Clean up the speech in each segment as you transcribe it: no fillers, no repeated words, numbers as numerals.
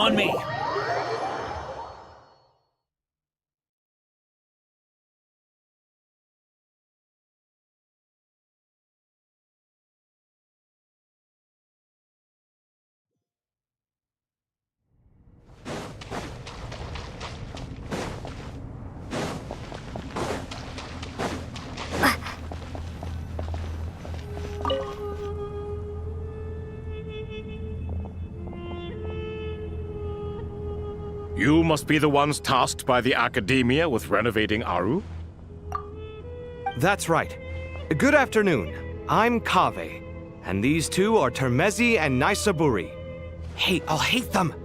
on me! You must be the ones tasked by the Academia with renovating Aru? That's right. Good afternoon. I'm Kaveh, and these two are Termezi and Naisaburi. Hey, I'll hate them!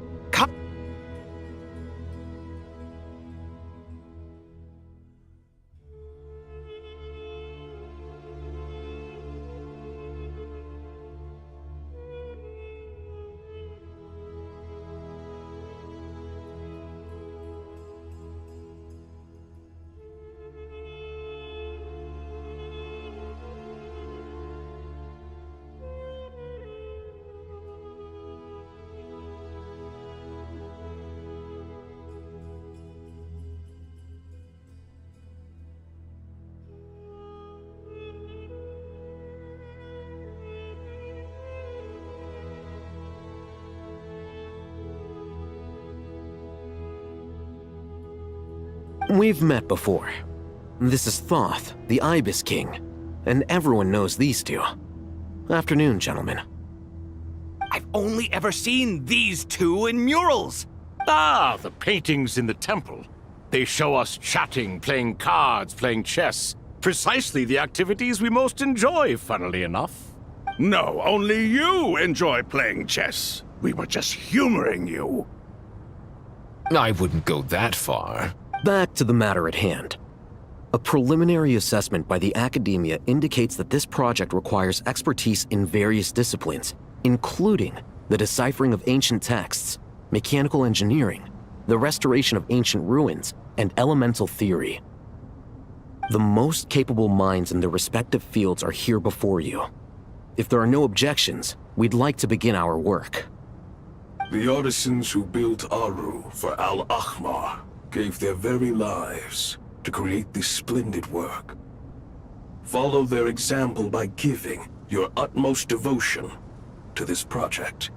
We've met before. This is Thoth, the Ibis King, and everyone knows these two. Afternoon, gentlemen. I've only ever seen these two in murals! Ah, the paintings in the temple. They show us chatting, playing cards, playing chess. Precisely the activities we most enjoy, funnily enough. No, only you enjoy playing chess. We were just humoring you. I wouldn't go that far. Back to the matter at hand. A preliminary assessment by the Academia indicates that this project requires expertise in various disciplines, including the deciphering of ancient texts, mechanical engineering, the restoration of ancient ruins, and elemental theory. The most capable minds in their respective fields are here before you. If there are no objections, we'd like to begin our work. The artisans who built Aru for Al-Ahmar gave their very lives to create this splendid work. Follow their example by giving your utmost devotion to this project.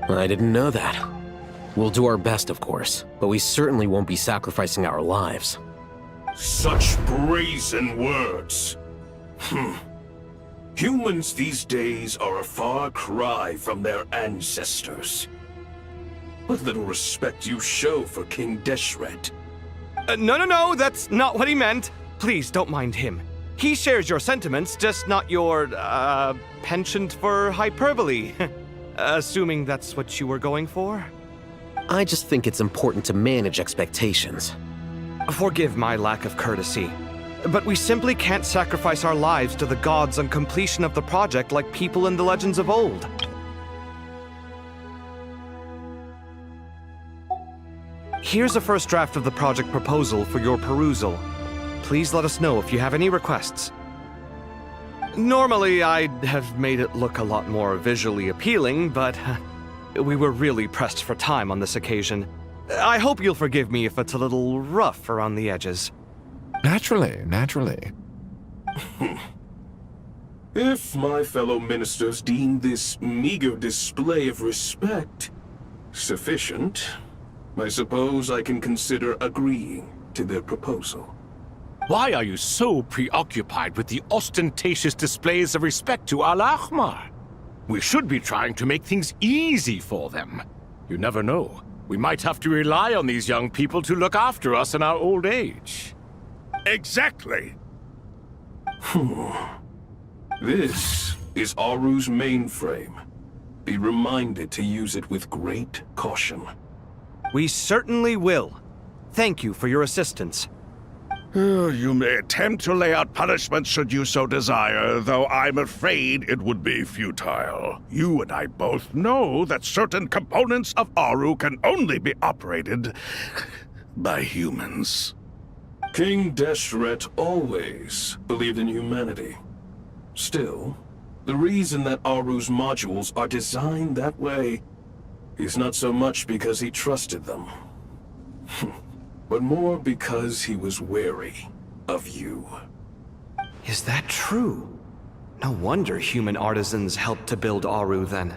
I didn't know that. We'll do our best, of course, but we certainly won't be sacrificing our lives. Such brazen words. Humans these days are a far cry from their ancestors. What little respect you show for King Deshret. No, that's not what he meant. Please, don't mind him. He shares your sentiments, just not your, penchant for hyperbole. Assuming that's what you were going for? I just think it's important to manage expectations. Forgive my lack of courtesy, but we simply can't sacrifice our lives to the gods on completion of the project like people in the legends of old. Here's a first draft of the project proposal for your perusal. Please let us know if you have any requests. Normally, I'd have made it look a lot more visually appealing, but we were really pressed for time on this occasion. I hope you'll forgive me if it's a little rough around the edges. Naturally. If my fellow ministers deem this meager display of respect sufficient, I suppose I can consider agreeing to their proposal. Why are you so preoccupied with the ostentatious displays of respect to Al-Ahmar? We should be trying to make things easy for them. You never know. We might have to rely on these young people to look after us in our old age. Exactly. This is Aru's mainframe. Be reminded to use it with great caution. We certainly will. Thank you for your assistance. You may attempt to lay out punishment should you so desire, though I'm afraid it would be futile. You and I both know that certain components of Aru can only be operated by humans. King Deshret always believed in humanity. Still, the reason that Aru's modules are designed that way is not so much because he trusted them, but more because he was wary of you. Is that true? No wonder human artisans helped to build Aru then.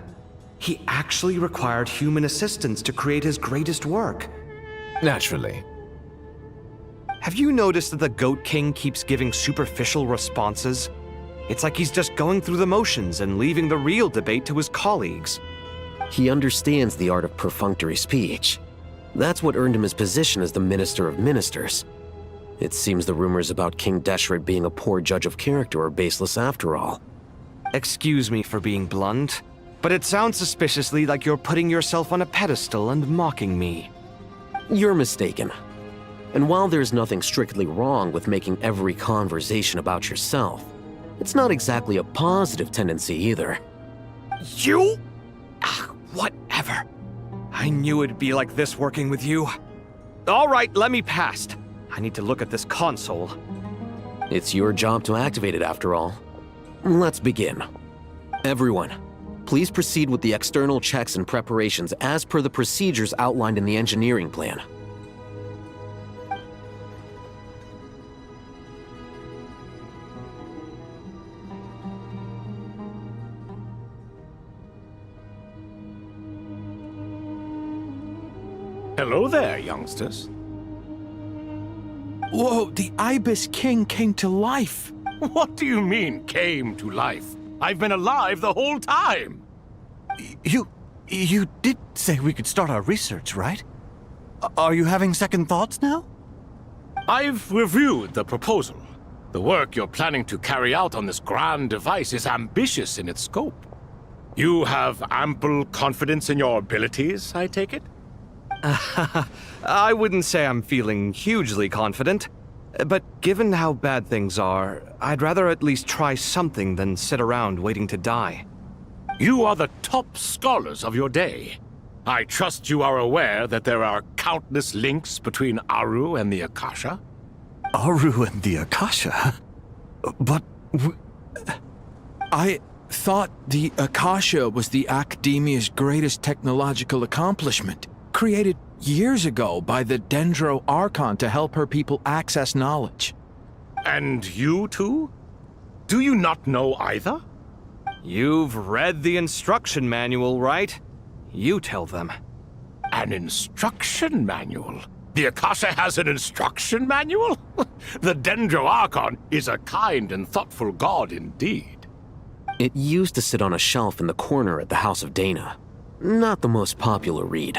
He actually required human assistance to create his greatest work. Naturally. Have you noticed that the Goat King keeps giving superficial responses? It's like he's just going through the motions and leaving the real debate to his colleagues. He understands the art of perfunctory speech. That's what earned him his position as the Minister of Ministers. It seems the rumors about King Deshret being a poor judge of character are baseless after all. Excuse me for being blunt, but it sounds suspiciously like you're putting yourself on a pedestal and mocking me. You're mistaken. And while there's nothing strictly wrong with making every conversation about yourself, it's not exactly a positive tendency either. You? Whatever. I knew it'd be like this working with you. All right, let me past. I need to look at this console. It's your job to activate it after all. Let's begin. Everyone, please proceed with the external checks and preparations as per the procedures outlined in the engineering plan. Hello there, youngsters. Whoa, the Ibis King came to life. What do you mean, came to life? I've been alive the whole time! You did say we could start our research, right? Are you having second thoughts now? I've reviewed the proposal. The work you're planning to carry out on this grand device is ambitious in its scope. You have ample confidence in your abilities, I take it? I wouldn't say I'm feeling hugely confident, but given how bad things are, I'd rather at least try something than sit around waiting to die. You are the top scholars of your day. I trust you are aware that there are countless links between Aru and the Akasha? Aru and the Akasha? But I thought the Akasha was the Academia's greatest technological accomplishment, created years ago by the Dendro Archon to help her people access knowledge. And you too? Do you not know either? You've read the instruction manual, right? You tell them. An instruction manual? The Akasha has an instruction manual? The Dendro Archon is a kind and thoughtful god indeed. It used to sit on a shelf in the corner at the House of Dana. Not the most popular read.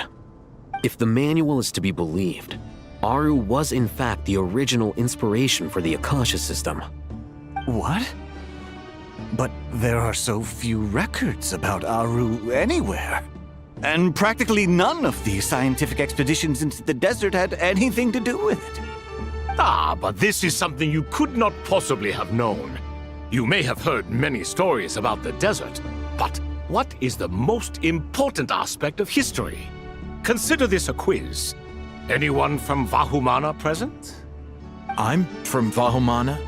If the manual is to be believed, Aru was in fact the original inspiration for the Akasha system. What? But there are so few records about Aru anywhere. And practically none of the scientific expeditions into the desert had anything to do with it. Ah, but this is something you could not possibly have known. You may have heard many stories about the desert, but what is the most important aspect of history? Consider this a quiz. Anyone from Vahumana present? I'm from Vahumana.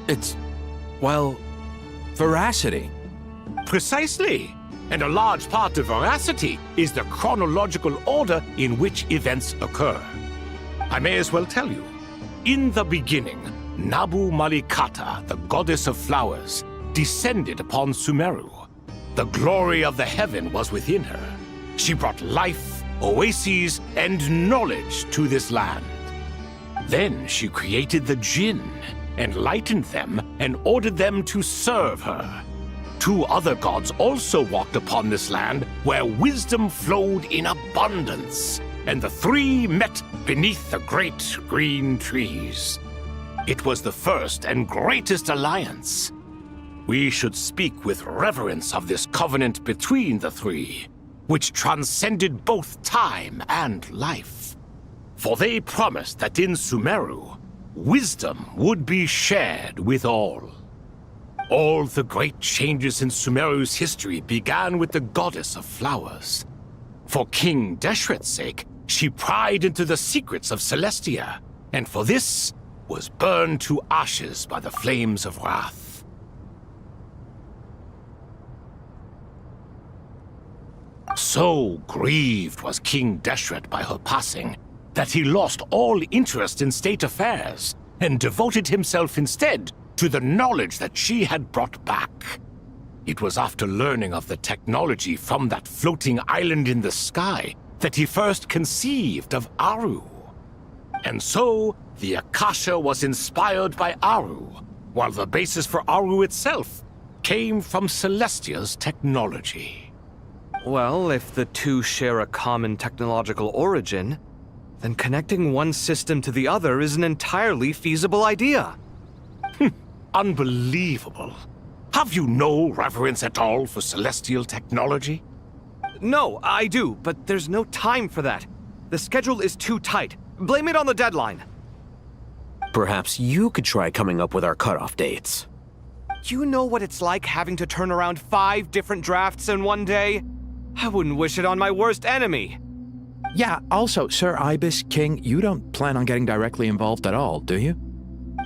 It's, well, veracity. Precisely. And a large part of veracity is the chronological order in which events occur. I may as well tell you. In the beginning, Nabu Malikata, the goddess of flowers, descended upon Sumeru. The glory of the heaven was within her. She brought life, oases, and knowledge to this land. Then she created the Jinn, enlightened them, and ordered them to serve her. 2 other gods also walked upon this land where wisdom flowed in abundance, and the 3 met beneath the great green trees. It was the first and greatest alliance. We should speak with reverence of this covenant between the 3, which transcended both time and life. For they promised that in Sumeru, wisdom would be shared with all. All the great changes in Sumeru's history began with the goddess of flowers. For King Deshret's sake, she pried into the secrets of Celestia, and for this was burned to ashes by the flames of wrath. So grieved was King Deshret by her passing that he lost all interest in state affairs and devoted himself instead to the knowledge that she had brought back. It was after learning of the technology from that floating island in the sky that he first conceived of Aru. And so, the Akasha was inspired by Aru, while the basis for Aru itself came from Celestia's technology. Well, if the 2 share a common technological origin, then connecting one system to the other is an entirely feasible idea. Unbelievable. Have you no reverence at all for celestial technology? No, I do, but there's no time for that. The schedule is too tight. Blame it on the deadline. Perhaps you could try coming up with our cutoff dates. You know what it's like having to turn around 5 different drafts in one day? I wouldn't wish it on my worst enemy. Yeah, also, Sir Ibis, King, you don't plan on getting directly involved at all, do you?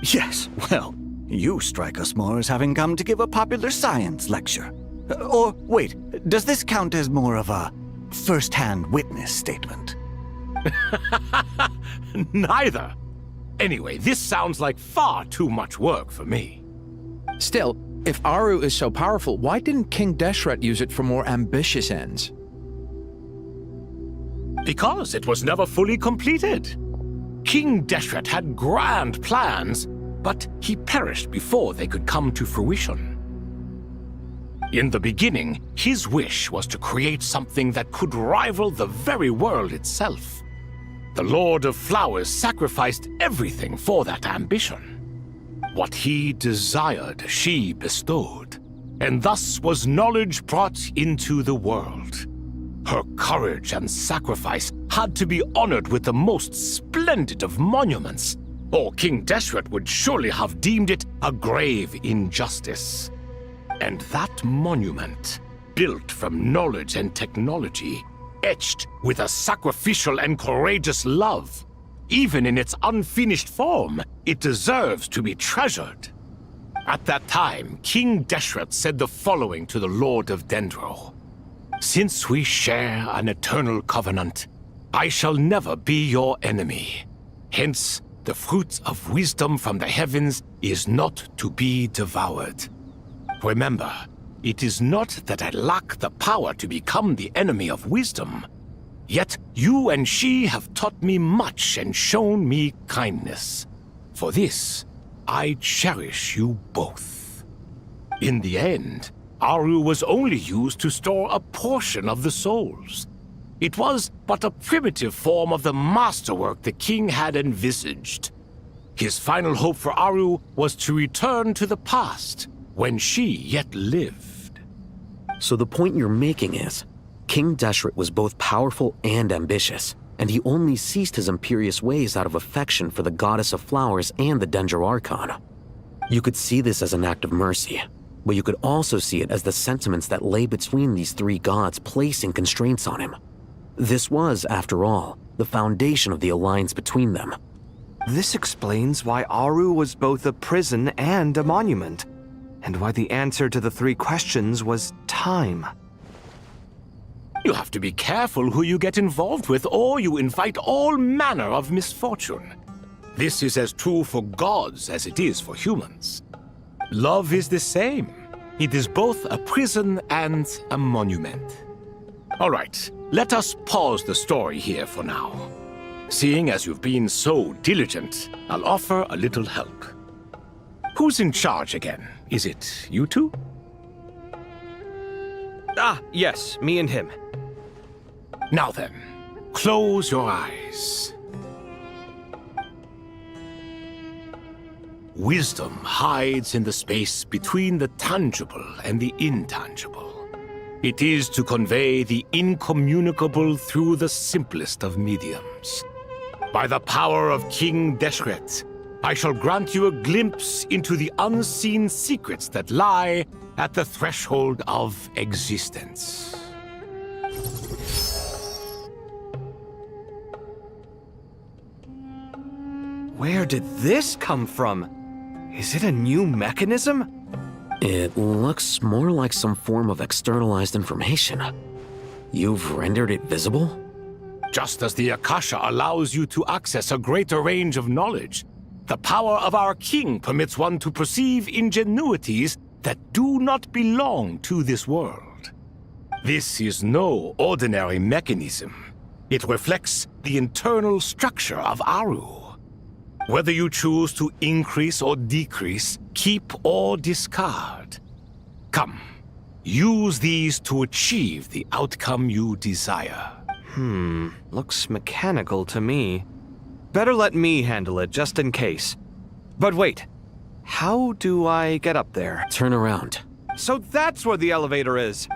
Yes, well, you strike us more as having come to give a popular science lecture. Or, wait, does this count as more of a first-hand witness statement? Neither. Anyway, this sounds like far too much work for me. Still, if Aru is so powerful, why didn't King Deshret use it for more ambitious ends? Because it was never fully completed. King Deshret had grand plans, but he perished before they could come to fruition. In the beginning, his wish was to create something that could rival the very world itself. The Lord of Flowers sacrificed everything for that ambition. What he desired, she bestowed, and thus was knowledge brought into the world. Her courage and sacrifice had to be honored with the most splendid of monuments, or King Deshret would surely have deemed it a grave injustice. And that monument, built from knowledge and technology, etched with a sacrificial and courageous love, even in its unfinished form, it deserves to be treasured. At that time, King Deshret said the following to the Lord of Dendro. Since we share an eternal covenant, I shall never be your enemy. Hence, the fruit of wisdom from the heavens is not to be devoured. Remember, it is not that I lack the power to become the enemy of wisdom. Yet you and she have taught me much and shown me kindness. For this, I cherish you both. In the end, Aru was only used to store a portion of the souls. It was but a primitive form of the masterwork the king had envisaged. His final hope for Aru was to return to the past, when she yet lived. So the point you're making is, King Deshret was both powerful and ambitious, and he only ceased his imperious ways out of affection for the goddess of flowers and the Dendro Archon. You could see this as an act of mercy, but you could also see it as the sentiments that lay between these 3 gods placing constraints on him. This was, after all, the foundation of the alliance between them. This explains why Aru was both a prison and a monument, and why the answer to the 3 questions was time. You have to be careful who you get involved with, or you invite all manner of misfortune. This is as true for gods as it is for humans. Love is the same. It is both a prison and a monument. All right, let us pause the story here for now. Seeing as you've been so diligent, I'll offer a little help. Who's in charge again? Is it you two? Ah, yes, me and him. Now then, close your eyes. Wisdom hides in the space between the tangible and the intangible. It is to convey the incommunicable through the simplest of mediums. By the power of King Deshret, I shall grant you a glimpse into the unseen secrets that lie at the threshold of existence. Where did this come from? Is it a new mechanism? It looks more like some form of externalized information. You've rendered it visible? Just as the Akasha allows you to access a greater range of knowledge, the power of our king permits one to perceive ingenuities that do not belong to this world. This is no ordinary mechanism. It reflects the internal structure of Aru. Whether you choose to increase or decrease, keep or discard. Come, use these to achieve the outcome you desire. Looks mechanical to me. Better let me handle it, just in case. But wait, how do I get up there? Turn around. So that's where the elevator is!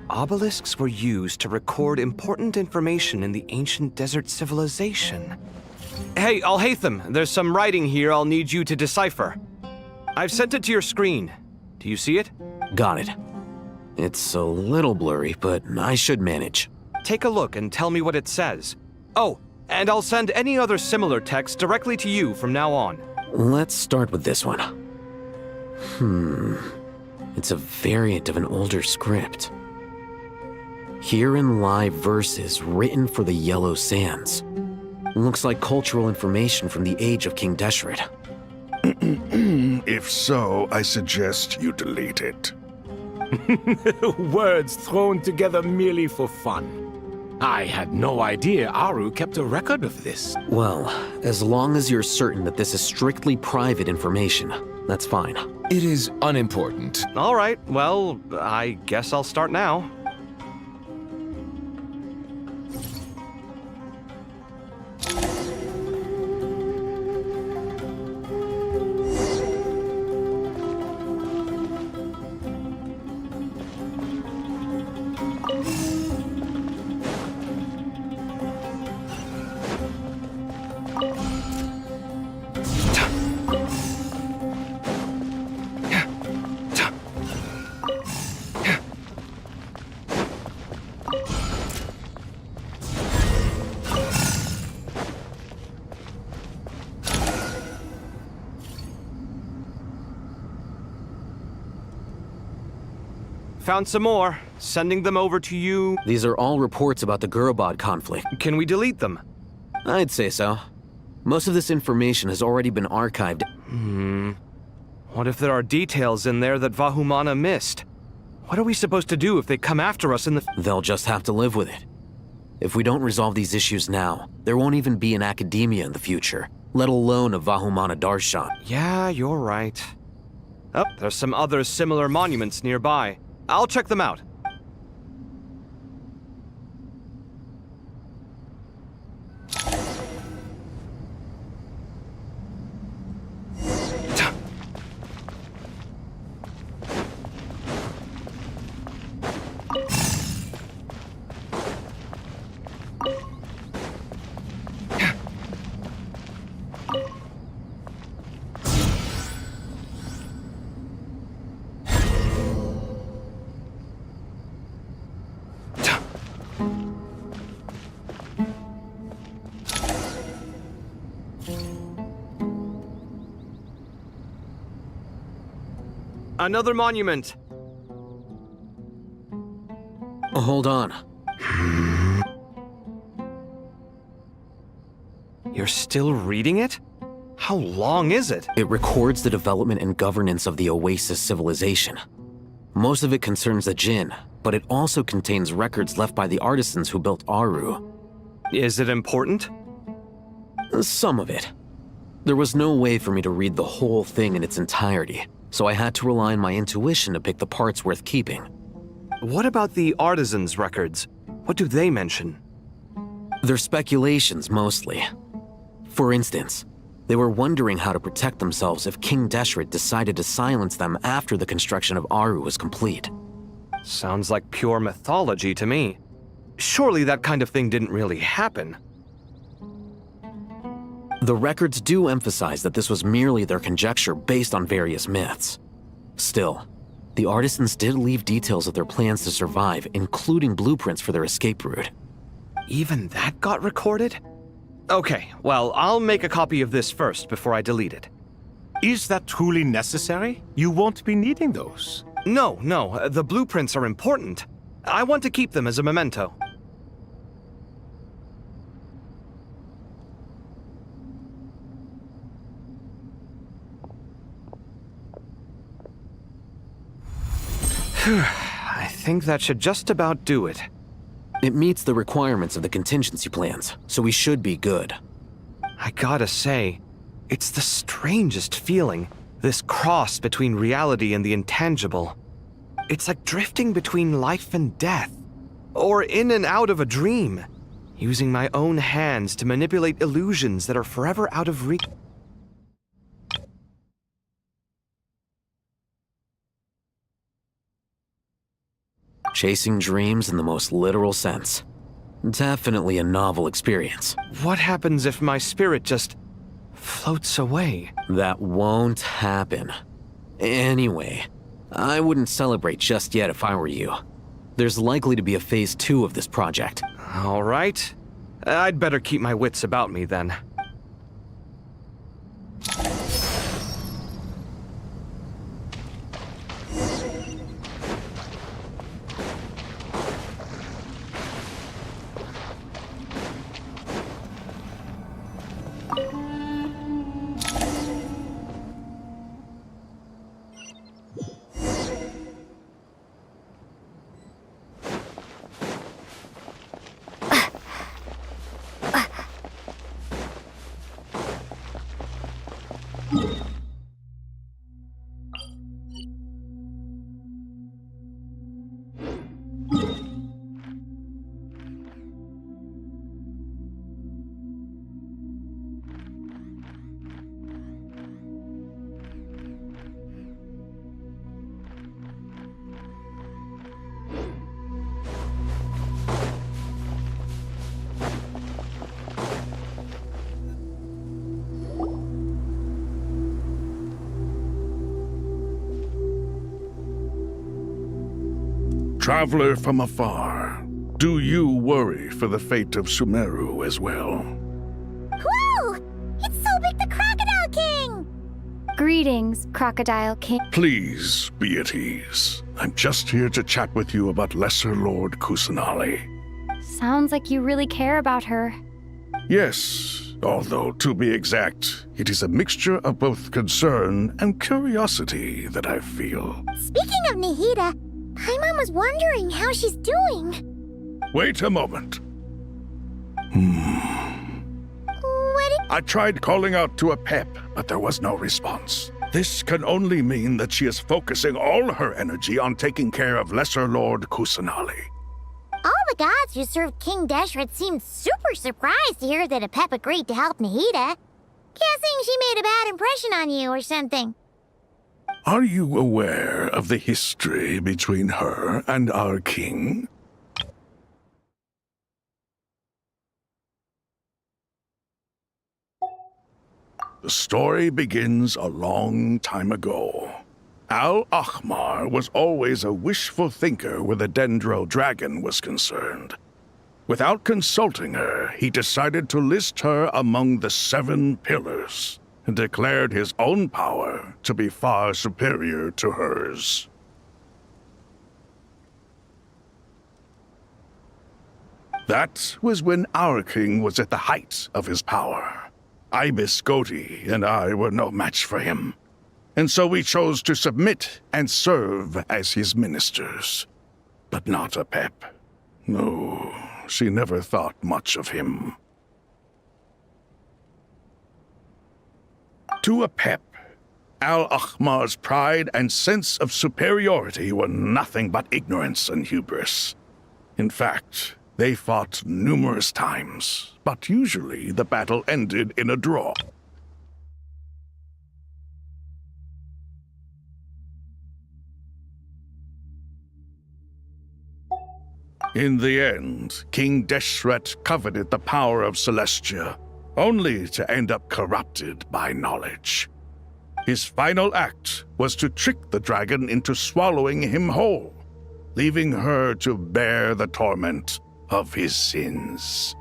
Obelisks were used to record important information in the ancient desert civilization. Hey, Al-Haytham, there's some writing here I'll need you to decipher. I've sent it to your screen. Do you see it? Got it. It's a little blurry, but I should manage. Take a look and tell me what it says. Oh, and I'll send any other similar text directly to you from now on. Let's start with this one. It's a variant of an older script. Herein lie verses written for the Yellow Sands. Looks like cultural information from the age of King Deshret. If so, I suggest you delete it. Words thrown together merely for fun. I had no idea Aru kept a record of this. Well, as long as you're certain that this is strictly private information, that's fine. It is unimportant. All right, well, I guess I'll start now. Found some more. Sending them over to you. These are all reports about the Gurubad conflict. Can we delete them? I'd say so. Most of this information has already been archived. What if there are details in there that Vahumana missed? What are we supposed to do if they come after us in the... They'll just have to live with it. If we don't resolve these issues now, there won't even be an academia in the future, let alone a Vahumana Darshan. Yeah, you're right. Oh, there's some other similar monuments nearby. I'll check them out. Another monument. Hold on. You're still reading it? How long is it? It records the development and governance of the Oasis civilization. Most of it concerns the Jinn, but it also contains records left by the artisans who built Aru. Is it important? Some of it. There was no way for me to read the whole thing in its entirety, so I had to rely on my intuition to pick the parts worth keeping. What about the artisans' records? What do they mention? They're speculations, mostly. For instance, they were wondering how to protect themselves if King Deshret decided to silence them after the construction of Aru was complete. Sounds like pure mythology to me. Surely that kind of thing didn't really happen. The records do emphasize that this was merely their conjecture based on various myths. Still, the artisans did leave details of their plans to survive, including blueprints for their escape route. Even that got recorded? Okay, well, I'll make a copy of this first before I delete it. Is that truly necessary? You won't be needing those. No, the blueprints are important. I want to keep them as a memento. I think that should just about do it. It meets the requirements of the contingency plans, so we should be good. I gotta say, it's the strangest feeling, this cross between reality and the intangible. It's like drifting between life and death, or in and out of a dream, using my own hands to manipulate illusions that are forever out of reach. Chasing dreams in the most literal sense. Definitely a novel experience. What happens if my spirit just floats away? That won't happen. Anyway, I wouldn't celebrate just yet if I were you. There's likely to be a phase 2 of this project. All right. I'd better keep my wits about me then. Traveler from afar, do you worry for the fate of Sumeru as well? Whoa! It's Sobek the Crocodile King! Greetings, Crocodile King. Please be at ease. I'm just here to chat with you about Lesser Lord Kusanali. Sounds like you really care about her. Yes, although to be exact, it is a mixture of both concern and curiosity that I feel. Speaking of Nihida, Paimon was wondering how she's doing. Wait a moment. What I tried calling out to a pep, but there was no response. This can only mean that she is focusing all her energy on taking care of Lesser Lord Kusanali. All the gods who served King Deshret seemed super surprised to hear that Apep agreed to help Nihida. Guessing she made a bad impression on you or something. Are you aware of the history between her and our king? The story begins a long time ago. Al-Ahmar was always a wishful thinker where the Dendro dragon was concerned. Without consulting her, he decided to list her among the 7 pillars. and declared his own power to be far superior to hers. That was when our king was at the height of his power. Ibis Goti and I were no match for him, and so we chose to submit and serve as his ministers. But not Apep. No, she never thought much of him. To Apep, Al-Ahmar's pride and sense of superiority were nothing but ignorance and hubris. In fact, they fought numerous times, but usually the battle ended in a draw. In the end, King Deshret coveted the power of Celestia, only to end up corrupted by knowledge. His final act was to trick the dragon into swallowing him whole, leaving her to bear the torment of his sins.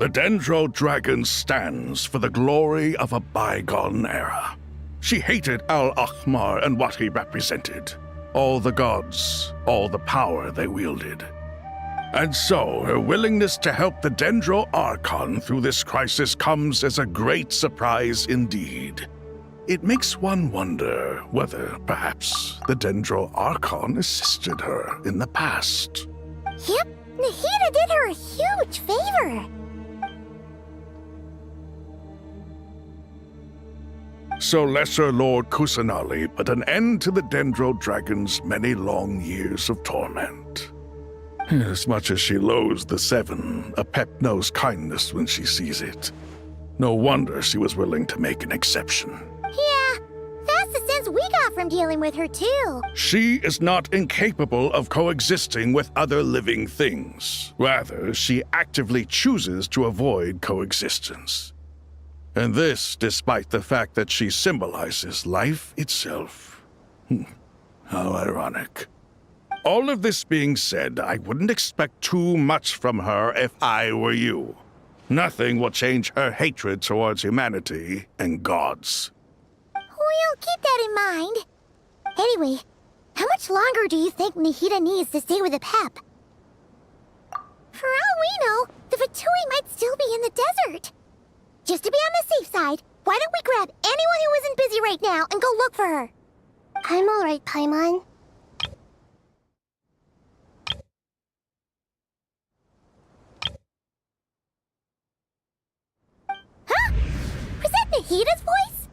The Dendro Dragon stands for the glory of a bygone era. She hated Al-Ahmar and what he represented, all the gods, all the power they wielded. And so, her willingness to help the Dendro Archon through this crisis comes as a great surprise indeed. It makes one wonder whether, perhaps, the Dendro Archon assisted her in the past. Yep, Nahida did her a huge favor. So Lesser Lord Kusanali put an end to the Dendro Dragon's many long years of torment. As much as she loathes the Seven, Apep knows kindness when she sees it. No wonder she was willing to make an exception. Yeah, that's the sense we got from dealing with her, too. She is not incapable of coexisting with other living things. Rather, she actively chooses to avoid coexistence. And this despite the fact that she symbolizes life itself. How ironic. All of this being said, I wouldn't expect too much from her if I were you. Nothing will change her hatred towards humanity and gods. We'll keep that in mind. Anyway, how much longer do you think Nahida needs to stay with Apep? For all we know, the Fatui might still be in the desert. Just to be on the safe side, why don't we grab anyone who isn't busy right now and go look for her? I'm alright, Paimon. Huh? Was that Nahida's voice?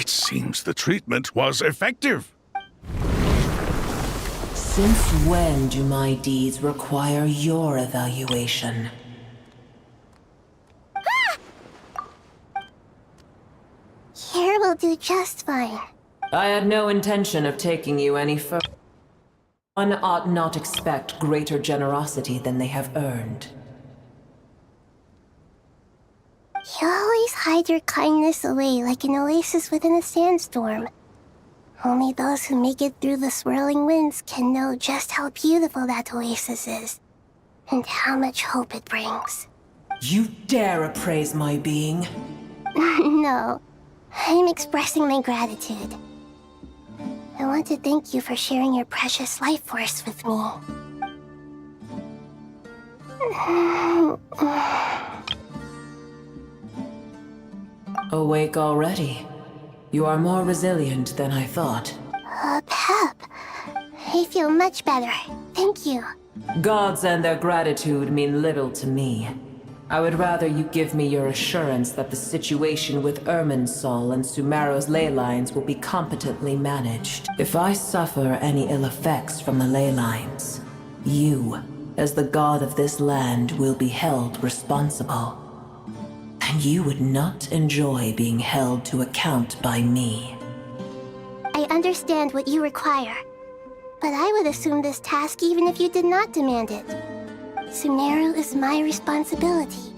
It seems the treatment was effective. Since when do my deeds require your evaluation? Here will do just fine. I had no intention of taking you any further. One ought not expect greater generosity than they have earned. You always hide your kindness away like an oasis within a sandstorm. Only those who make it through the swirling winds can know just how beautiful that oasis is, and how much hope it brings. You dare appraise my being? No, I'm expressing my gratitude. I want to thank you for sharing your precious life force with me. Awake already. You are more resilient than I thought. Pep. I feel much better. Thank you. Gods and their gratitude mean little to me. I would rather you give me your assurance that the situation with Irminsul and Sumeru's ley lines will be competently managed. If I suffer any ill effects from the ley lines, you, as the god of this land, will be held responsible. And you would not enjoy being held to account by me. I understand what you require, but I would assume this task even if you did not demand it. Sumeru is my responsibility.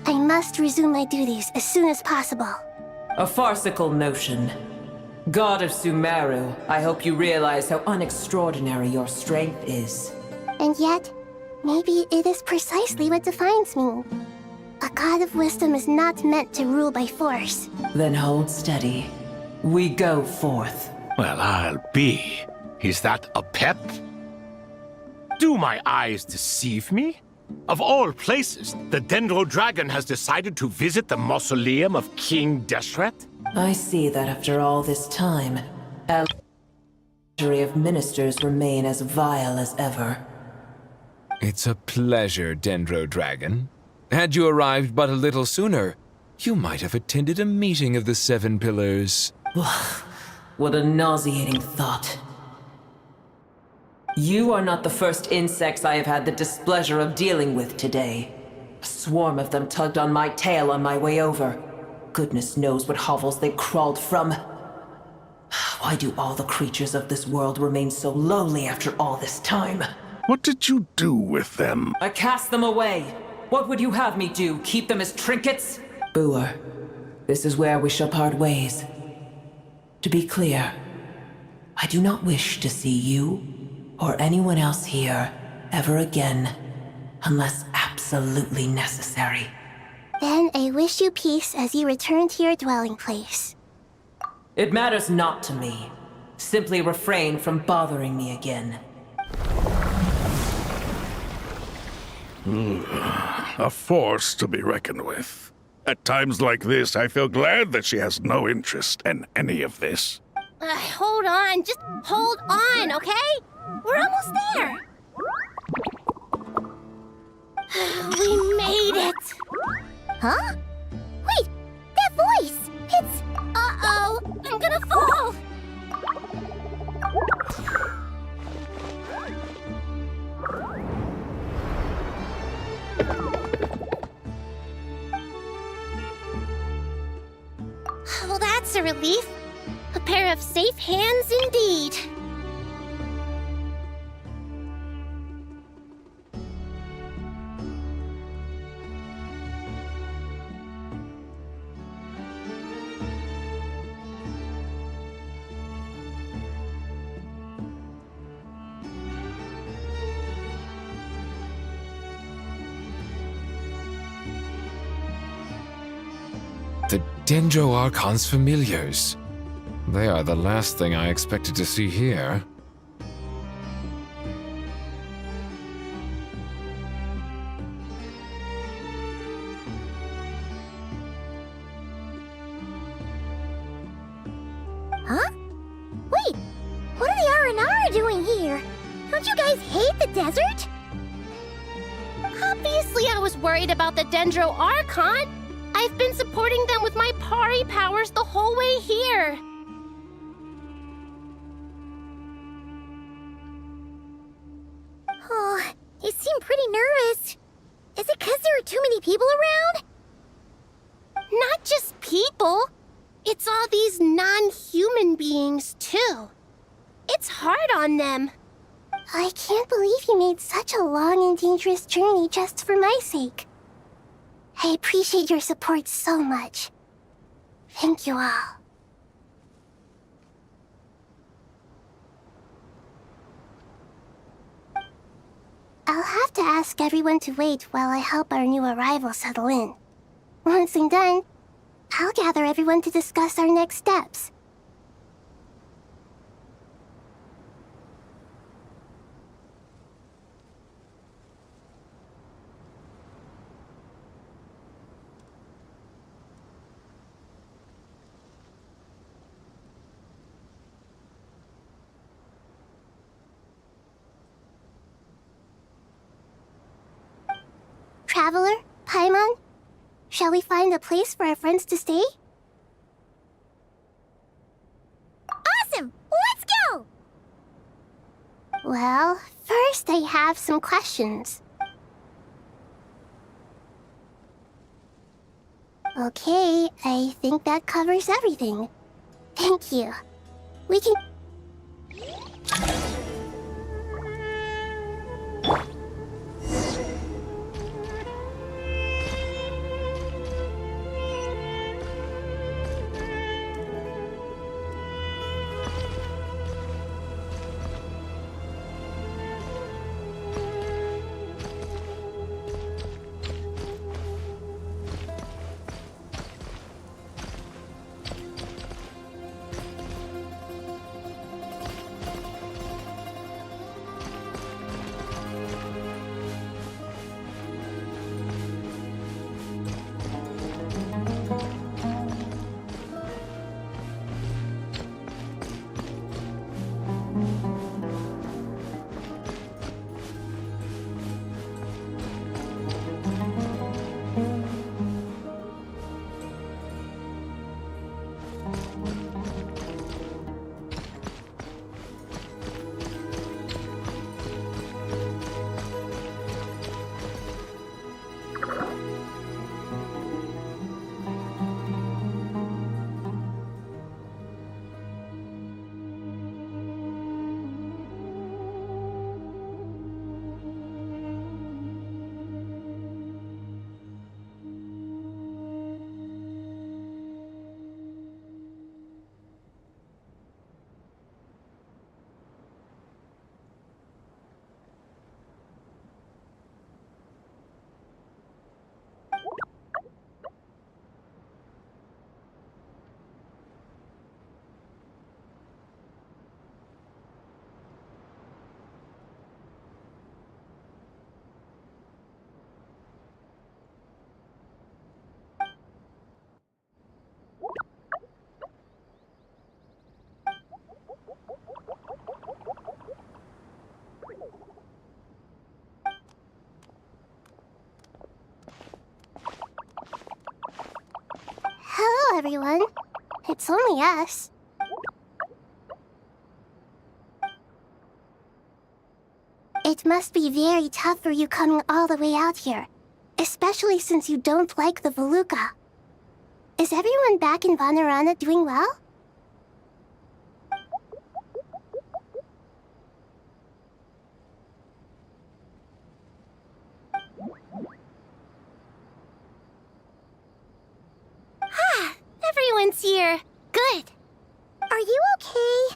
I must resume my duties as soon as possible. A farcical notion. God of Sumeru, I hope you realize how unextraordinary your strength is. And yet, maybe it is precisely what defines me. A god of wisdom is not meant to rule by force. Then hold steady. We go forth. Well, I'll be. Is that a pep? Do my eyes deceive me? Of all places, the Dendro Dragon has decided to visit the mausoleum of King Deshret? I see that after all this time, a luxury of ministers remain as vile as ever. It's a pleasure, Dendro Dragon. Had you arrived but a little sooner, you might have attended a meeting of the Seven Pillars. What a nauseating thought. You are not the first insects I have had the displeasure of dealing with today. A swarm of them tugged on my tail on my way over. Goodness knows what hovels they crawled from. Why do all the creatures of this world remain so lowly after all this time? What did you do with them? I cast them away. What would you have me do? Keep them as trinkets? Boer, this is where we shall part ways. To be clear, I do not wish to see you or anyone else here ever again, unless absolutely necessary. Then I wish you peace as you return to your dwelling place. It matters not to me. Simply refrain from bothering me again. A force to be reckoned with. At times like this, I feel glad that she has no interest in any of this. Hold on, just hold on, okay? We're almost there. We made it. Huh? Wait, that voice! It's... Uh-oh, I'm gonna fall! Well, that's a relief. A pair of safe hands indeed. The Dendro Archon's familiars. They are the last thing I expected to see here. Huh? Wait, what are the R&R doing here? Don't you guys hate the desert? Obviously I was worried about the Dendro Archon. I've been supporting them with my Pari powers the whole way here. Oh, you seem pretty nervous. Is it because there are too many people around? Not just people. It's all these non-human beings, too. It's hard on them. I can't believe you made such a long and dangerous journey just for my sake. I appreciate your support so much. Thank you all. I'll have to ask everyone to wait while I help our new arrival settle in. Once I'm done, I'll gather everyone to discuss our next steps. Traveler, Paimon, shall we find a place for our friends to stay? Awesome! Let's go! Well, first I have some questions. Okay, I think that covers everything. Thank you. We can... Hello, everyone. It's only us. It must be very tough for you coming all the way out here, especially since you don't like the Voluka. Is everyone back in Vanarana doing well? Everyone's here. Good. Are you okay?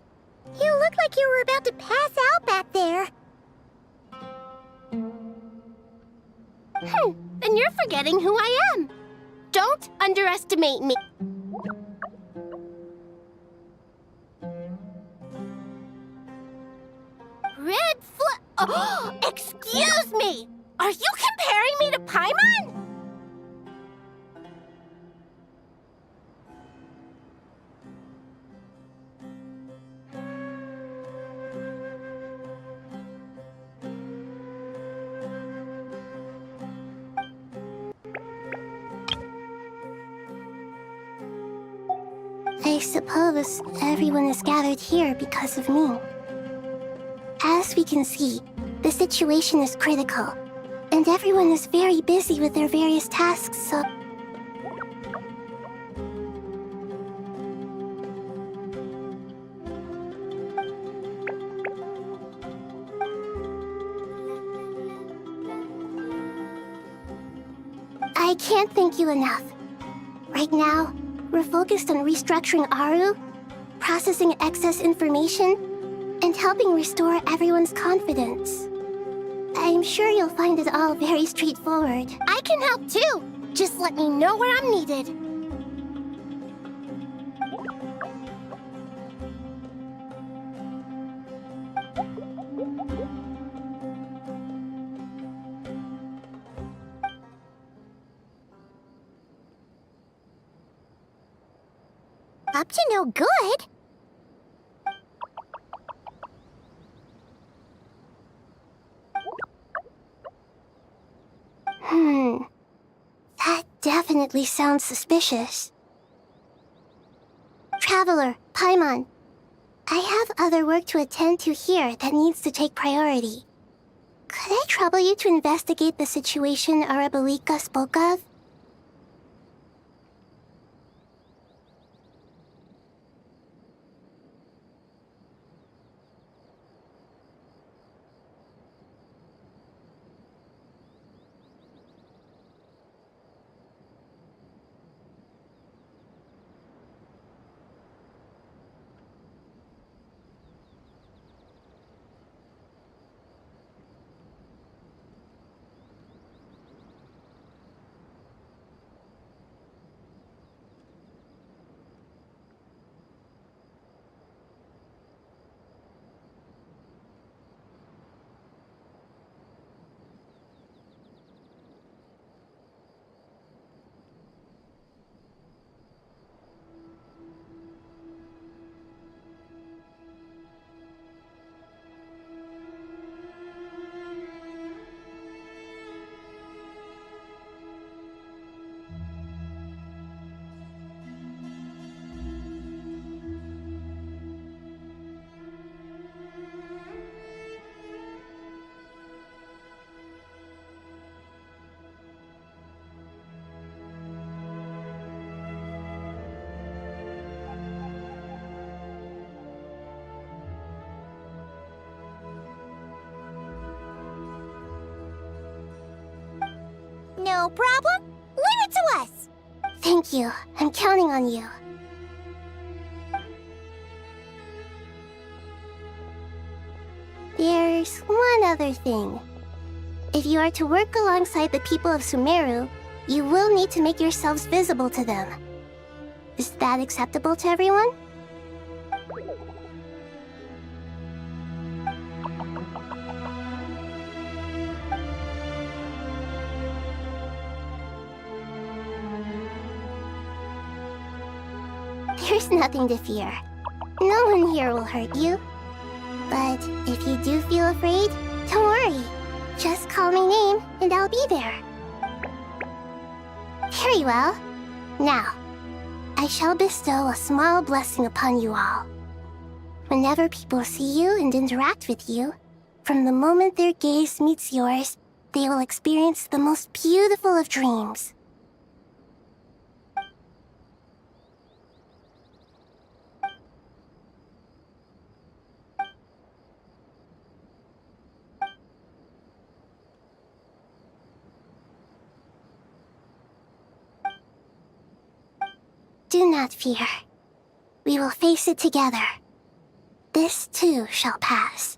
You look like you were about to pass out back there. Then you're forgetting who I am. Don't underestimate me. Oh, excuse me! Are you comparing me to Paimon? I suppose everyone is gathered here because of me. As we can see, the situation is critical, and everyone is very busy with their various tasks, so... I can't thank you enough. Right now, we're focused on restructuring Aru, processing excess information, and helping restore everyone's confidence. I'm sure you'll find it all very straightforward. I can help too! Just let me know where I'm needed. Up to no good? That definitely sounds suspicious. Traveler, Paimon, I have other work to attend to here that needs to take priority. Could I trouble you to investigate the situation Arabalika spoke of? No problem. Leave it to us. Thank you. I'm counting on you. There's one other thing. If you are to work alongside the people of Sumeru, you will need to make yourselves visible to them. Is that acceptable to everyone? There's nothing to fear. No one here will hurt you. But if you do feel afraid, don't worry. Just call my name and I'll be there. Very well. Now, I shall bestow a small blessing upon you all. Whenever people see you and interact with you, from the moment their gaze meets yours, they will experience the most beautiful of dreams. Do not fear. We will face it together. This too shall pass.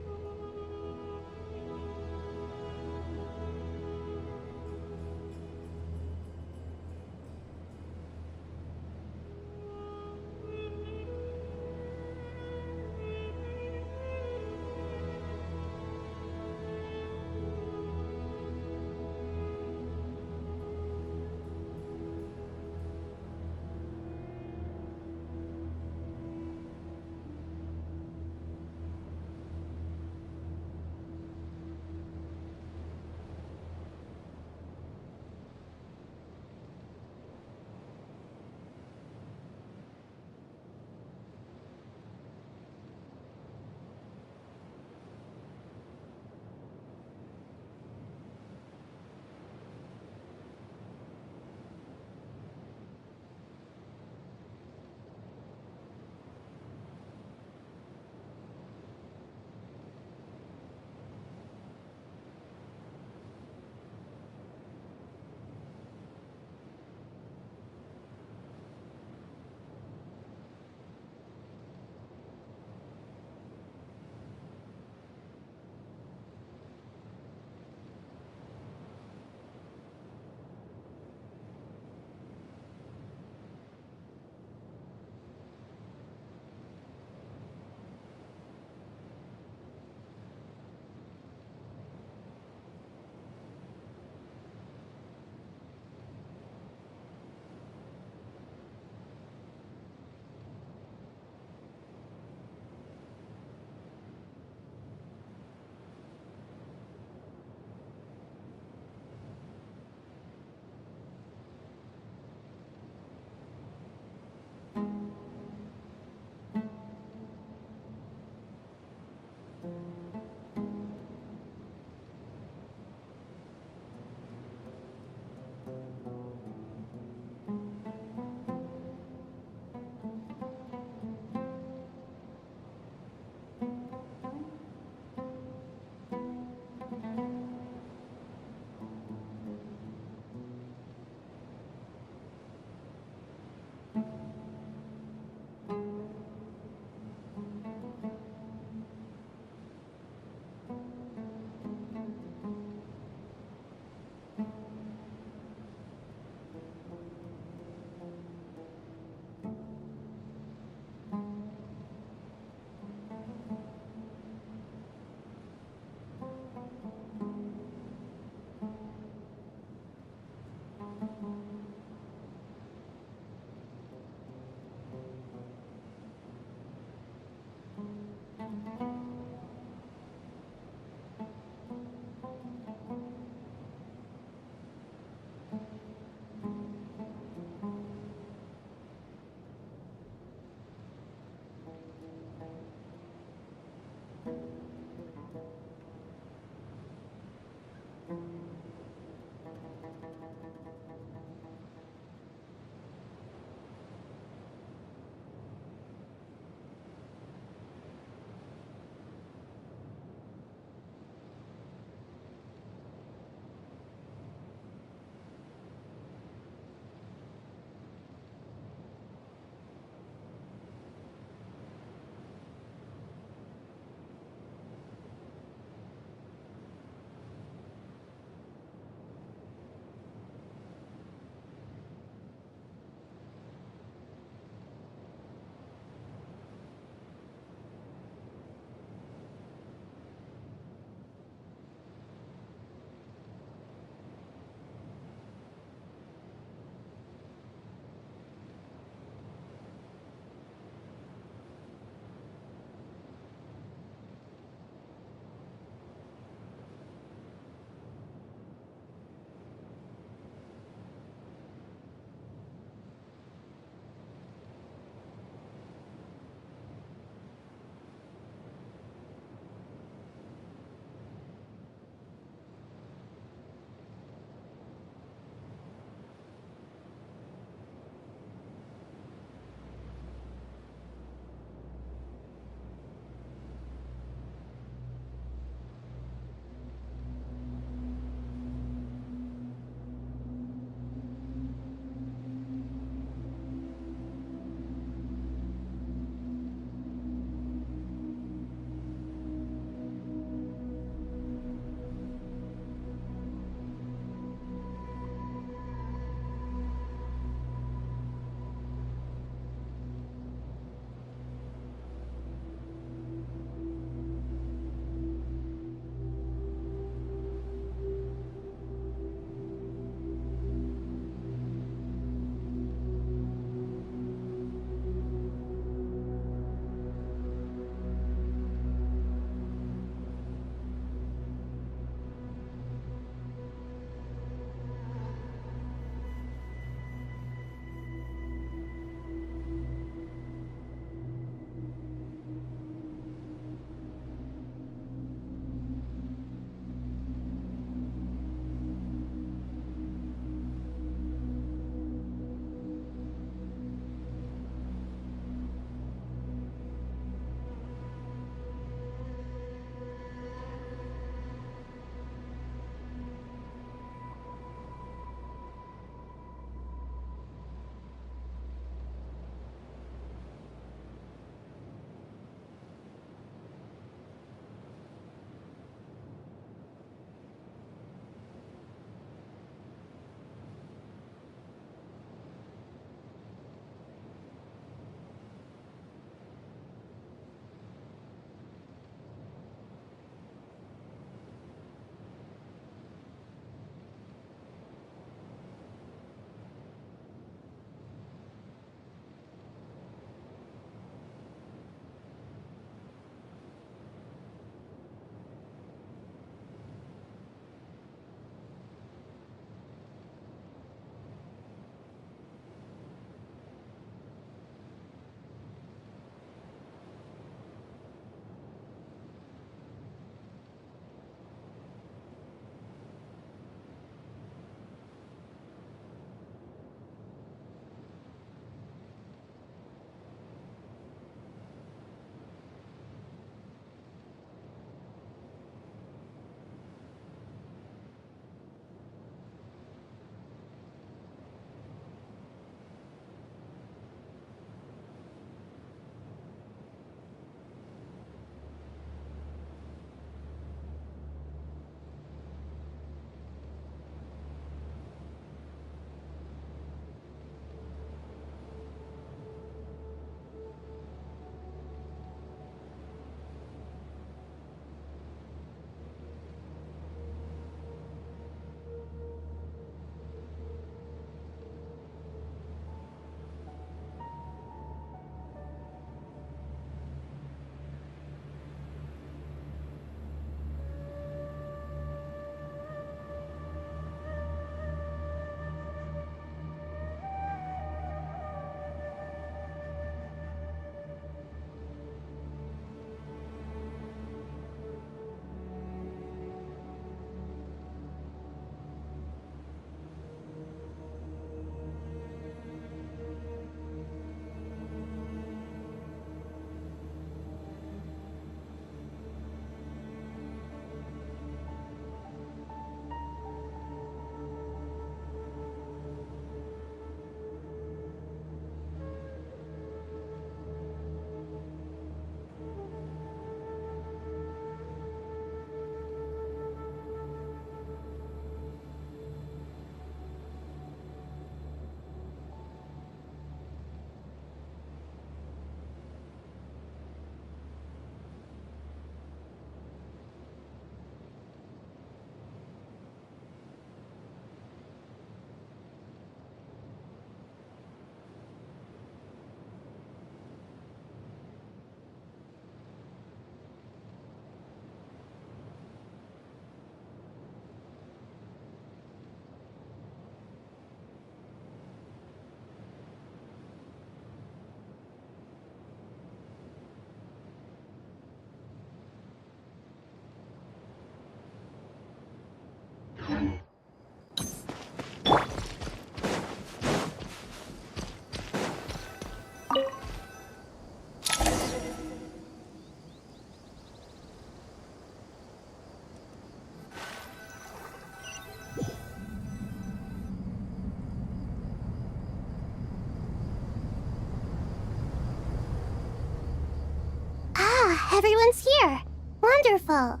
everyone's here. Wonderful.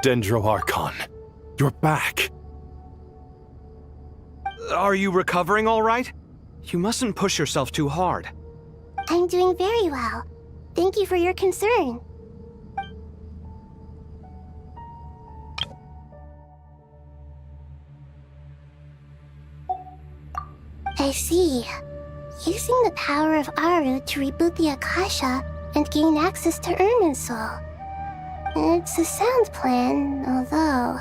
Dendro Archon, you're back. Are you recovering all right? You mustn't push yourself too hard. I'm doing very well. Thank you for your concern. I see. Using the power of Aru to reboot the Akasha and gain access to Irminsul. It's a sound plan, although...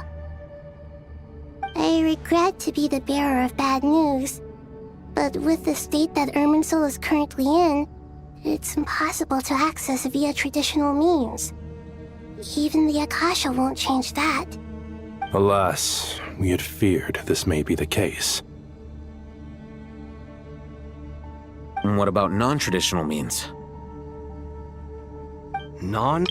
I regret to be the bearer of bad news, but with the state that Irminsul is currently in, it's impossible to access via traditional means. Even the Akasha won't change that. Alas, we had feared this may be the case. And what about non-traditional means? Non?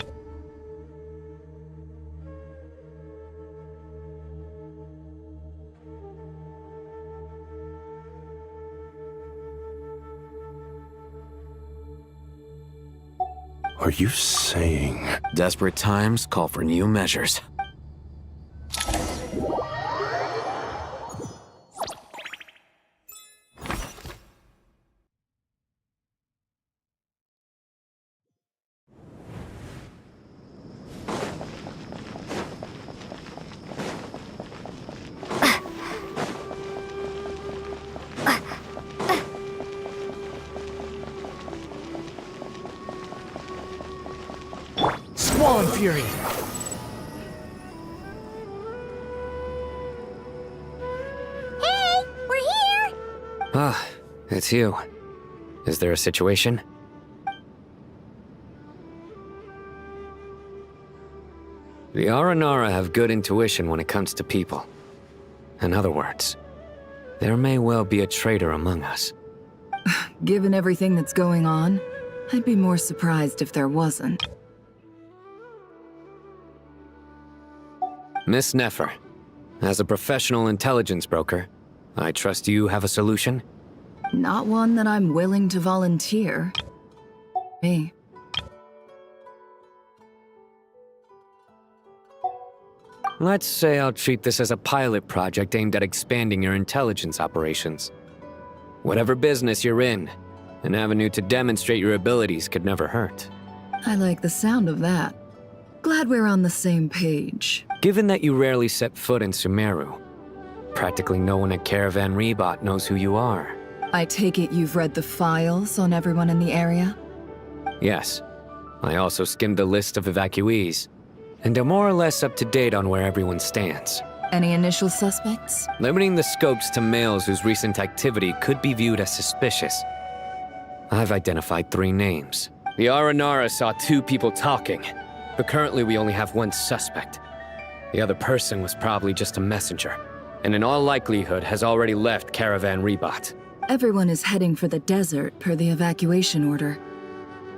Are you saying... Desperate times call for new measures. Swan Fury! Hey, we're here! Ah, it's you. Is there a situation? The Aranara have good intuition when it comes to people. In other words, there may well be a traitor among us. Given everything that's going on, I'd be more surprised if there wasn't. Miss Nefer, as a professional intelligence broker, I trust you have a solution? Not one that I'm willing to volunteer. Me. Let's say I'll treat this as a pilot project aimed at expanding your intelligence operations. Whatever business you're in, an avenue to demonstrate your abilities could never hurt. I like the sound of that. Glad we're on the same page. Given that you rarely set foot in Sumeru, practically no one at Caravan Rebot knows who you are. I take it you've read the files on everyone in the area? Yes. I also skimmed the list of evacuees, and am more or less up to date on where everyone stands. Any initial suspects? Limiting the scopes to males whose recent activity could be viewed as suspicious. I've identified 3 names. The Aranara saw 2 people talking, but currently we only have 1 suspect. The other person was probably just a messenger, and in all likelihood has already left Caravan Rebot. Everyone is heading for the desert per the evacuation order.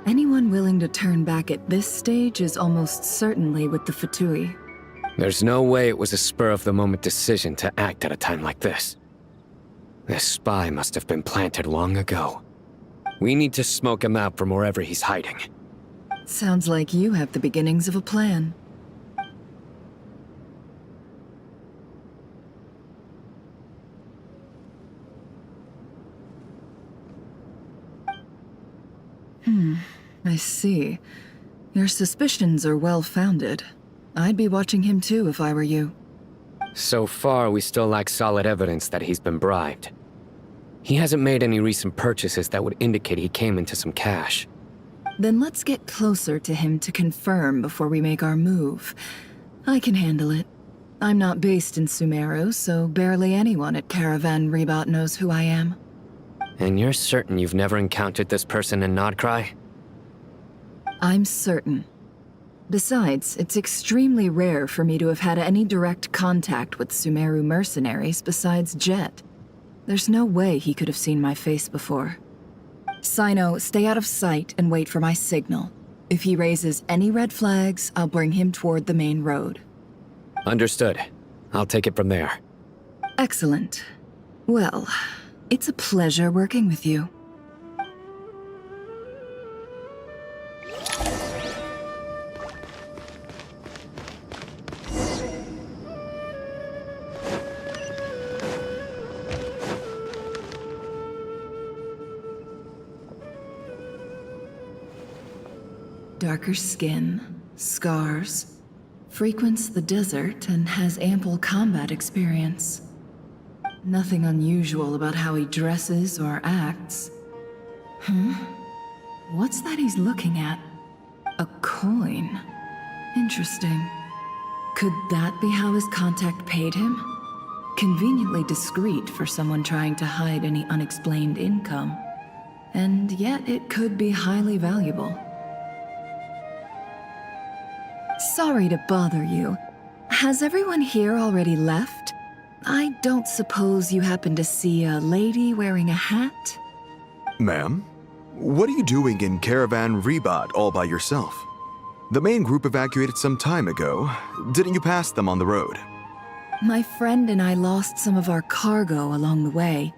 Anyone willing to turn back at this stage is almost certainly with the Fatui. There's no way it was a spur-of-the-moment decision to act at a time like this. This spy must have been planted long ago. We need to smoke him out from wherever he's hiding. Sounds like you have the beginnings of a plan. I see. Your suspicions are well-founded. I'd be watching him too if I were you. So far, we still lack solid evidence that he's been bribed. He hasn't made any recent purchases that would indicate he came into some cash. Then let's get closer to him to confirm before we make our move. I can handle it. I'm not based in Sumeru, so barely anyone at Caravan Rebot knows who I am. And you're certain you've never encountered this person in Nodcry? I'm certain. Besides, it's extremely rare for me to have had any direct contact with Sumeru mercenaries besides Jet. There's no way he could have seen my face before. Sino, stay out of sight and wait for my signal. If he raises any red flags, I'll bring him toward the main road. Understood. I'll take it from there. Excellent. Well, It's a pleasure working with you. Darker skin, scars, frequents the desert and has ample combat experience. Nothing unusual about how he dresses or acts. What's that he's looking at? A coin. Interesting. Could that be how his contact paid him? Conveniently discreet for someone trying to hide any unexplained income. And yet it could be highly valuable. Sorry to bother you. Has everyone here already left? I don't suppose you happen to see a lady wearing a hat? Ma'am, what are you doing in Caravan Rebat all by yourself? The main group evacuated some time ago. Didn't you pass them on the road? My friend and I lost some of our cargo along the way.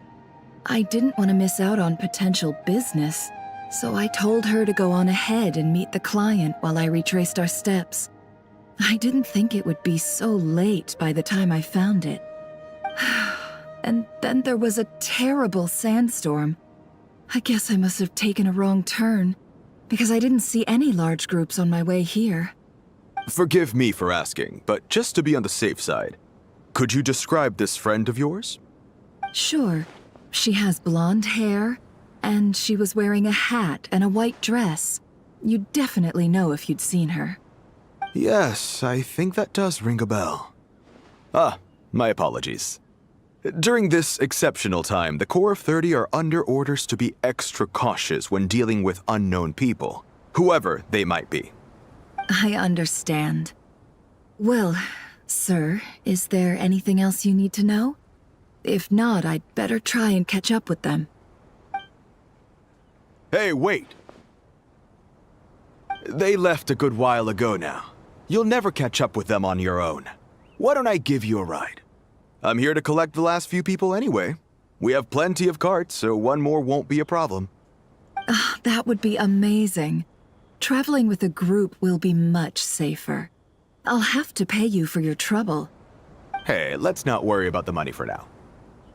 I didn't want to miss out on potential business, so I told her to go on ahead and meet the client while I retraced our steps. I didn't think it would be so late by the time I found it. And then there was a terrible sandstorm. I guess I must have taken a wrong turn, because I didn't see any large groups on my way here. Forgive me for asking, but just to be on the safe side, could you describe this friend of yours? Sure. She has blonde hair, and she was wearing a hat and a white dress. You'd definitely know if you'd seen her. Yes, I think that does ring a bell. Ah, my apologies. During this exceptional time, the Corps of 30 are under orders to be extra cautious when dealing with unknown people, whoever they might be. I understand. Well, sir, is there anything else you need to know? If not, I'd better try and catch up with them. Hey, wait! They left a good while ago now. You'll never catch up with them on your own. Why don't I give you a ride? I'm here to collect the last few people anyway. We have plenty of carts, so one more won't be a problem. That would be amazing. Traveling with a group will be much safer. I'll have to pay you for your trouble. Hey, let's not worry about the money for now.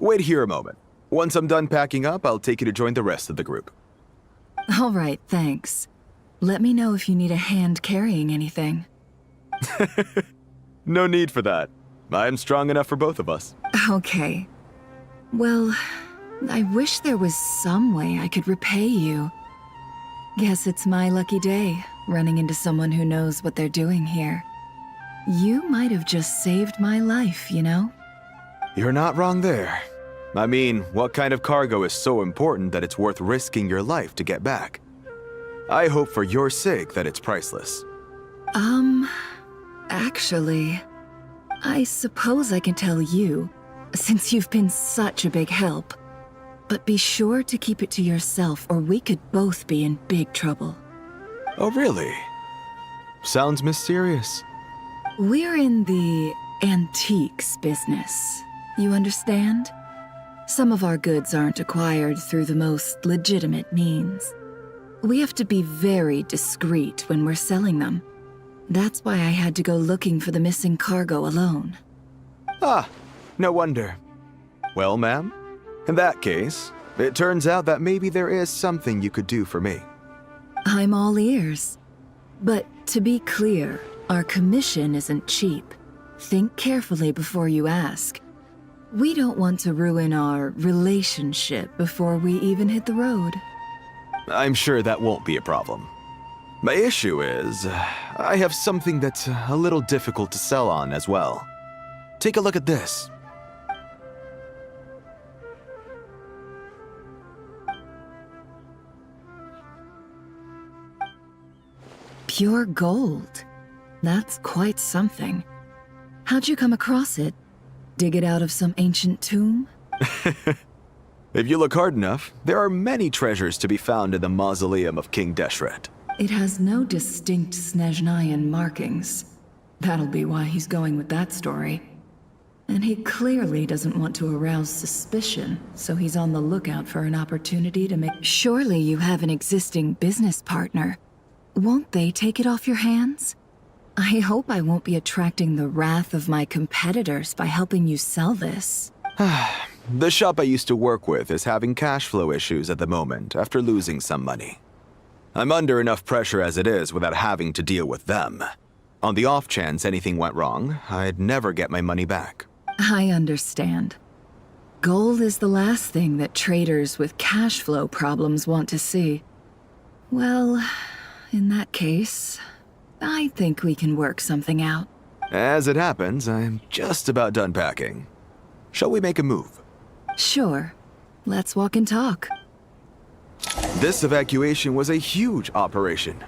Wait here a moment. Once I'm done packing up, I'll take you to join the rest of the group. All right, thanks. Let me know if you need a hand carrying anything. No need for that. I'm strong enough for both of us. Okay. Well, I wish there was some way I could repay you. Guess it's my lucky day, running into someone who knows what they're doing here. You might have just saved my life, you know? You're not wrong there. I mean, what kind of cargo is so important that it's worth risking your life to get back? I hope for your sake that it's priceless. Actually, I suppose I can tell you, since you've been such a big help. But be sure to keep it to yourself, or we could both be in big trouble. Oh, really? Sounds mysterious. We're in the antiques business. You understand? Some of our goods aren't acquired through the most legitimate means. We have to be very discreet when we're selling them. That's why I had to go looking for the missing cargo alone. Ah, no wonder. Well, ma'am, in that case, it turns out that maybe there is something you could do for me. I'm all ears. But to be clear, our commission isn't cheap. Think carefully before you ask. We don't want to ruin our relationship before we even hit the road. I'm sure that won't be a problem. My issue is, I have something that's a little difficult to sell on as well. Take a look at this. Pure gold. That's quite something. How'd you come across it? Dig it out of some ancient tomb? If you look hard enough, there are many treasures to be found in the mausoleum of King Deshret. It has no distinct Snezhnayan markings. That'll be why he's going with that story. And he clearly doesn't want to arouse suspicion, so he's on the lookout for an opportunity to make... Surely you have an existing business partner. Won't they take it off your hands? I hope I won't be attracting the wrath of my competitors by helping you sell this. The shop I used to work with is having cash flow issues at the moment after losing some money. I'm under enough pressure as it is without having to deal with them. On the off chance anything went wrong, I'd never get my money back. I understand. Gold is the last thing that traders with cash flow problems want to see. Well, in that case, I think we can work something out. As it happens, I'm just about done packing. Shall we make a move? Sure. Let's walk and talk. This evacuation was a huge operation.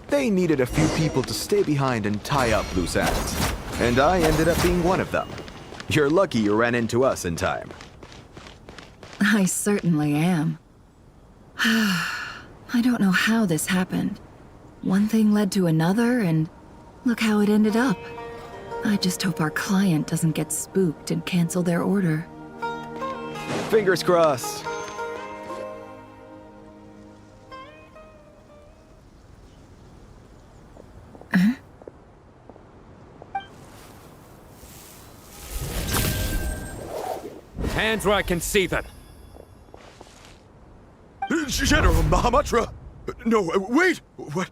They needed a few people to stay behind and tie up loose ends. And I ended up being one of them. You're lucky you ran into us in time. I certainly am. I don't know how this happened. One thing led to another, and look how it ended up. I just hope our client doesn't get spooked and cancel their order. Fingers crossed. Hands where I can see them. General Mahamatra! No, wait! What?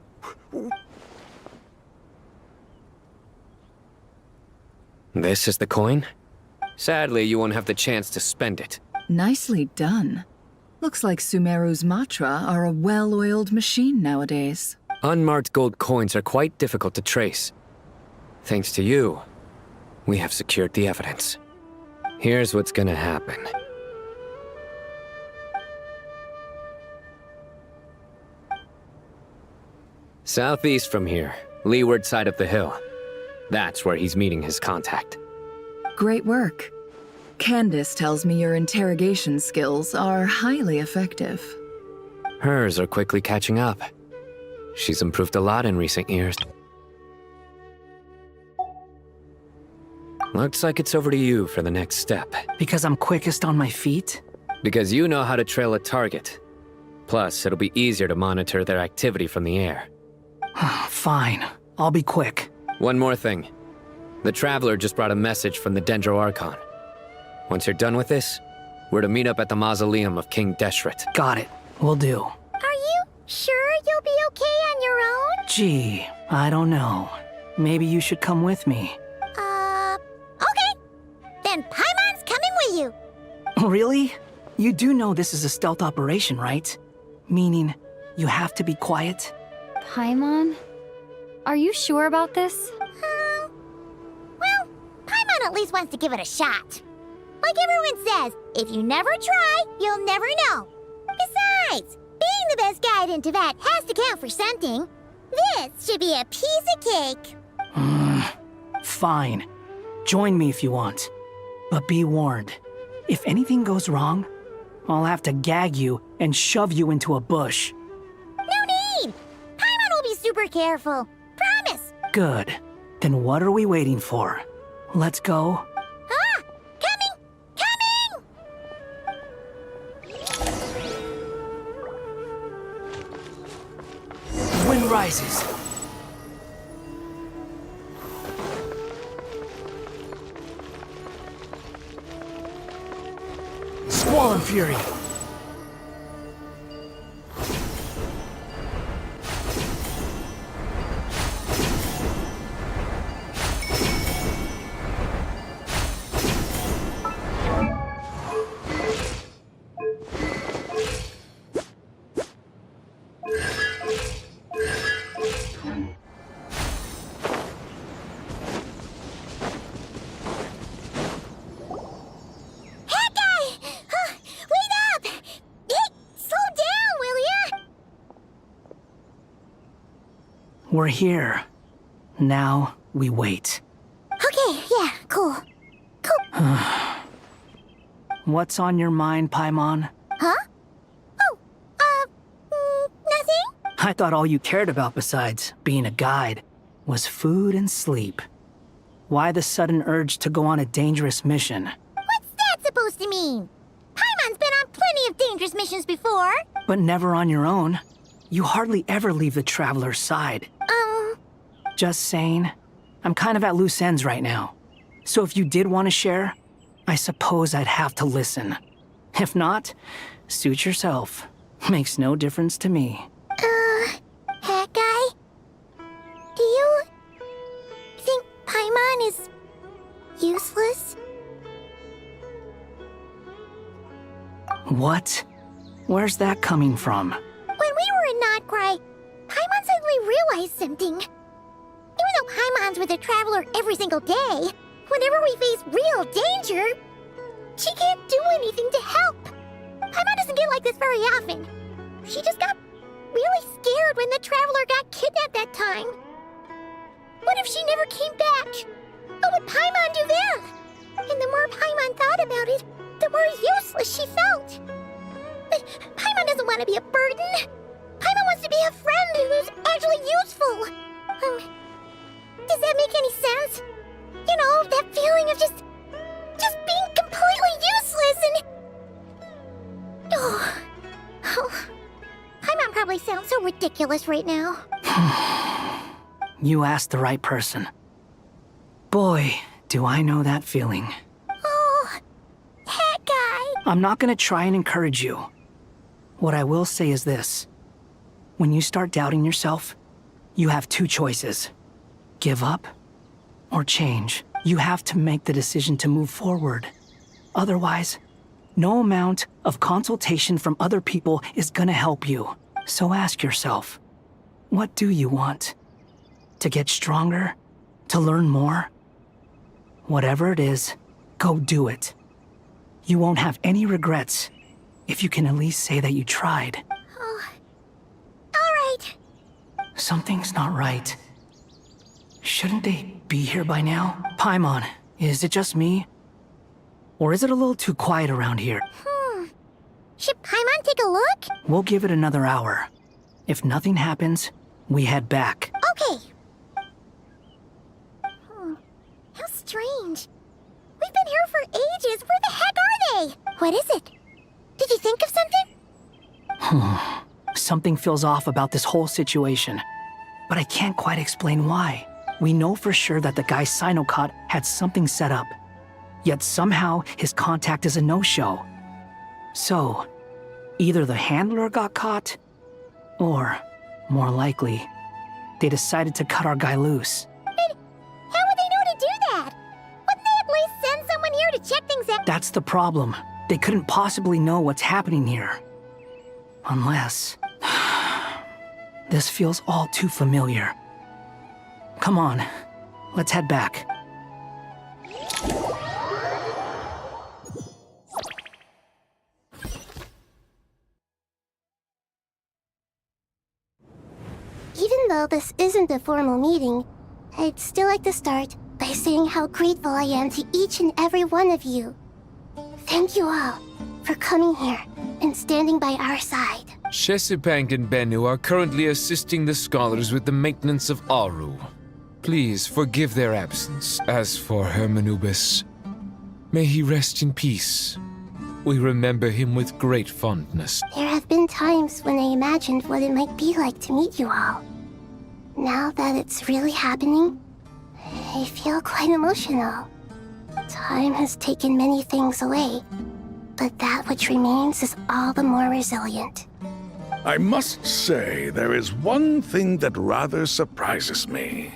This is the coin? Sadly, you won't have the chance to spend it. Nicely done. Looks like Sumeru's Matra are a well-oiled machine nowadays. Unmarked gold coins are quite difficult to trace. Thanks to you, we have secured the evidence. Here's what's gonna happen. Southeast from here, leeward side of the hill. That's where he's meeting his contact. Great work. Candace tells me your interrogation skills are highly effective. Hers are quickly catching up. She's improved a lot in recent years. Looks like it's over to you for the next step. Because I'm quickest on my feet? Because you know how to trail a target. Plus, it'll be easier to monitor their activity from the air. Fine. I'll be quick. One more thing. The Traveler just brought a message from the Dendro Archon. Once you're done with this, we're to meet up at the mausoleum of King Deshret. Got it. Will do. Are you sure you'll be okay on your own? Gee, I don't know. Maybe you should come with me. Okay. Then Paimon's coming with you. Really? You do know this is a stealth operation, right? Meaning, you have to be quiet? Paimon? Are you sure about this? Well, Paimon at least wants to give it a shot. Like everyone says, if you never try, you'll never know. Besides, being the best guide in Teyvat has to count for something. This should be a piece of cake. Fine. Join me if you want. But be warned. If anything goes wrong, I'll have to gag you and shove you into a bush. No need! Paimon will be super careful. Promise! Good. Then what are we waiting for? Let's go. Ah! Coming! Wind rises. Squall and fury. We're here. Now we wait. Okay, yeah, cool. What's on your mind, Paimon? Huh? Nothing? I thought all you cared about besides being a guide was food and sleep. Why the sudden urge to go on a dangerous mission? What's that supposed to mean? Paimon's been on plenty of dangerous missions before. But never on your own. You hardly ever leave the Traveler's side. Just saying. I'm kind of at loose ends right now. So if you did want to share, I suppose I'd have to listen. If not, suit yourself. Makes no difference to me. Hat guy? Do you think Paimon is useless? What? Where's that coming from? When we were in Notcry, Paimon suddenly realized something. Even though Paimon's with the Traveler every single day, whenever we face real danger, she can't do anything to help. Paimon doesn't get like this very often. She just got really scared when the Traveler got kidnapped that time. What if she never came back? What would Paimon do then? And the more Paimon thought about it, the more useless she felt. But Paimon doesn't want to be a burden. Paimon wants to be a friend who's actually useful. Does that make any sense? You know, that feeling of just being completely useless and... Paimon probably sounds so ridiculous right now. You asked the right person. Boy, do I know that feeling. Oh, that guy. I'm not gonna try and encourage you. What I will say is this. When you start doubting yourself, you have two choices. Give up or change. You have to make the decision to move forward. Otherwise, no amount of consultation from other people is gonna help you. So ask yourself, what do you want? To get stronger? To learn more? Whatever it is, go do it. You won't have any regrets if you can at least say that you tried. Oh, all right. Something's not right. Shouldn't they be here by now? Paimon, is it just me? Or is it a little too quiet around here? Should Paimon take a look? We'll give it another hour. If nothing happens, we head back. Okay. How strange. We've been here for ages. Where the heck are they? What is it? Did you think of something? Something feels off about this whole situation, but I can't quite explain why. We know for sure that the guy Sinocot had something set up, yet somehow his contact is a no-show. So, either the handler got caught, or, more likely, they decided to cut our guy loose. But how would they know to do that? Wouldn't they at least send someone here to check things out? That's the problem. They couldn't possibly know what's happening here. Unless... This feels all too familiar. Come on, let's head back. Even though this isn't a formal meeting, I'd still like to start by saying how grateful I am to each and every one of you. Thank you all for coming here and standing by our side. Shesipank and Bennu are currently assisting the scholars with the maintenance of Aru. Please forgive their absence. As for Hermanubis, may he rest in peace. We remember him with great fondness. There have been times when I imagined what it might be like to meet you all. Now that it's really happening, I feel quite emotional. Time has taken many things away, but that which remains is all the more resilient. I must say, there is one thing that rather surprises me.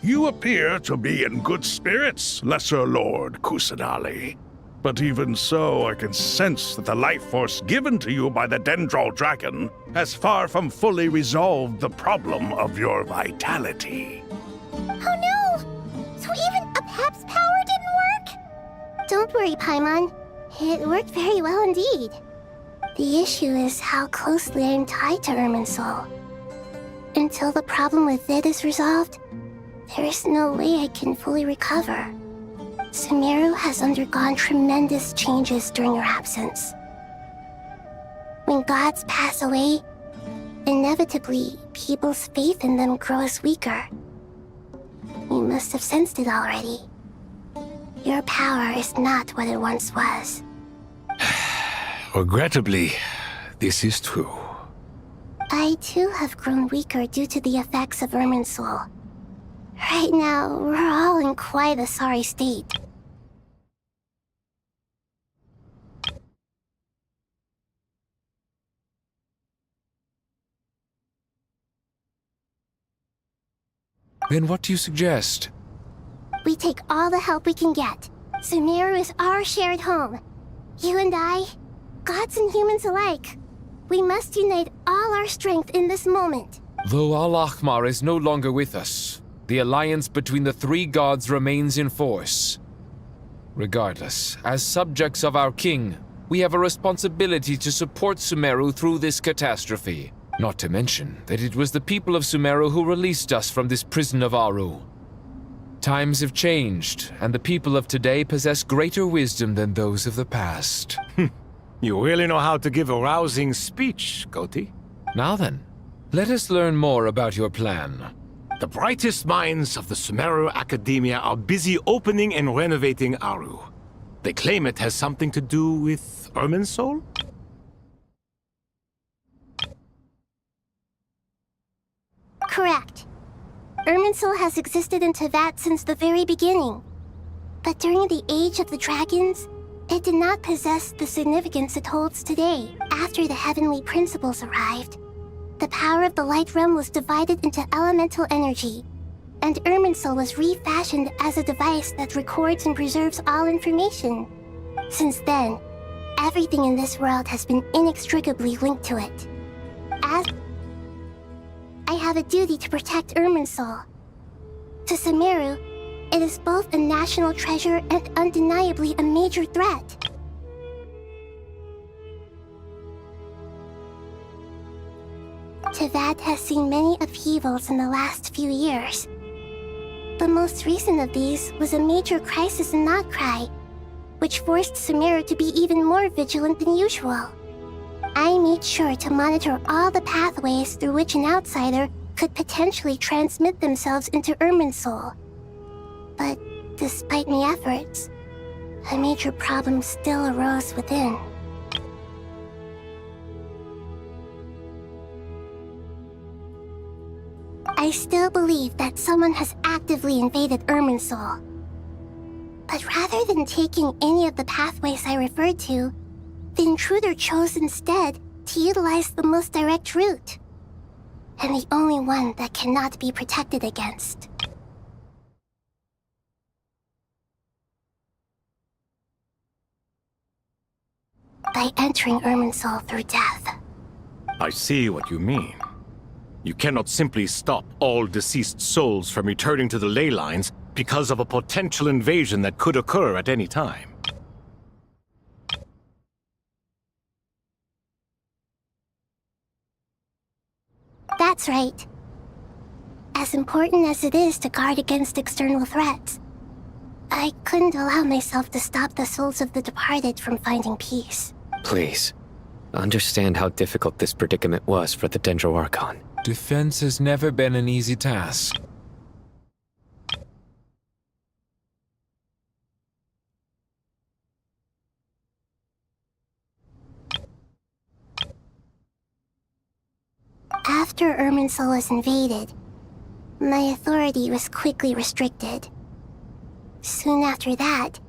You appear to be in good spirits, Lesser Lord Kusanali. But even so, I can sense that the life force given to you by the Dendral Dragon has far from fully resolved the problem of your vitality. Oh no! So even a Pep's power didn't work? Don't worry, Paimon. It worked very well indeed. The issue is how closely I'm tied to Irminsul. Until the problem with it is resolved, there is no way I can fully recover. Sumeru has undergone tremendous changes during your absence. When gods pass away, inevitably, people's faith in them grows weaker. You must have sensed it already. Your power is not what it once was. Regrettably, this is true. I too have grown weaker due to the effects of Irminsul. Right now, we're all in quite a sorry state. Then what do you suggest? We take all the help we can get. Sumeru is our shared home. You and I, gods and humans alike. We must unite all our strength in this moment. Though Al-Ahmar is no longer with us, the alliance between the three gods remains in force. Regardless, as subjects of our king, we have a responsibility to support Sumeru through this catastrophe. Not to mention that it was the people of Sumeru who released us from this prison of Aru. Times have changed, and the people of today possess greater wisdom than those of the past. You really know how to give a rousing speech, Goti. Now then, let us learn more about your plan. The brightest minds of the Sumeru Academia are busy opening and renovating Aru. They claim it has something to do with Irminsul? Correct. Irminsul has existed in Teyvat since the very beginning. But during the Age of the Dragons, it did not possess the significance it holds today. After the heavenly principles arrived, the power of the Light Realm was divided into elemental energy, and Irminsul was refashioned as a device that records and preserves all information. Since then, everything in this world has been inextricably linked to it. As I have a duty to protect Irminsul. To Sumeru, it is both a national treasure and undeniably a major threat. Teyvat has seen many upheavals in the last few years. The most recent of these was a major crisis in Notcry, which forced Sumeru to be even more vigilant than usual. I made sure to monitor all the pathways through which an outsider could potentially transmit themselves into Irminsul. But despite my efforts, a major problem still arose within. I still believe that someone has actively invaded Irminsul. But rather than taking any of the pathways I referred to, the intruder chose instead to utilize the most direct route, and the only one that cannot be protected against. By entering Irminsul through death. I see what you mean. You cannot simply stop all deceased souls from returning to the ley lines because of a potential invasion that could occur at any time. That's right. As important as it is to guard against external threats, I couldn't allow myself to stop the souls of the departed from finding peace. Please, understand how difficult this predicament was for the Dendro Archon. Defense has never been an easy task. After Irminsul was invaded, my authority was quickly restricted. Soon after that,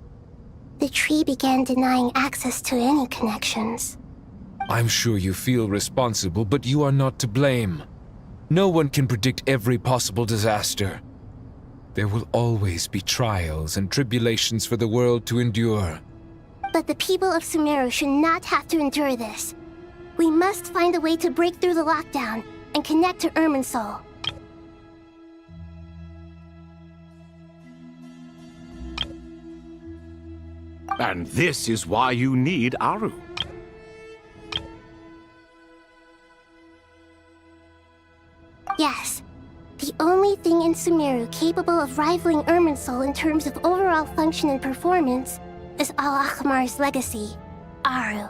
the tree began denying access to any connections. I'm sure you feel responsible, but you are not to blame. No one can predict every possible disaster. There will always be trials and tribulations for the world to endure. But the people of Sumeru should not have to endure this. We must find a way to break through the lockdown and connect to Irminsul. And this is why you need Aru. Yes. The only thing in Sumeru capable of rivaling Irminsul in terms of overall function and performance is Al-Ahmar's legacy, Aru.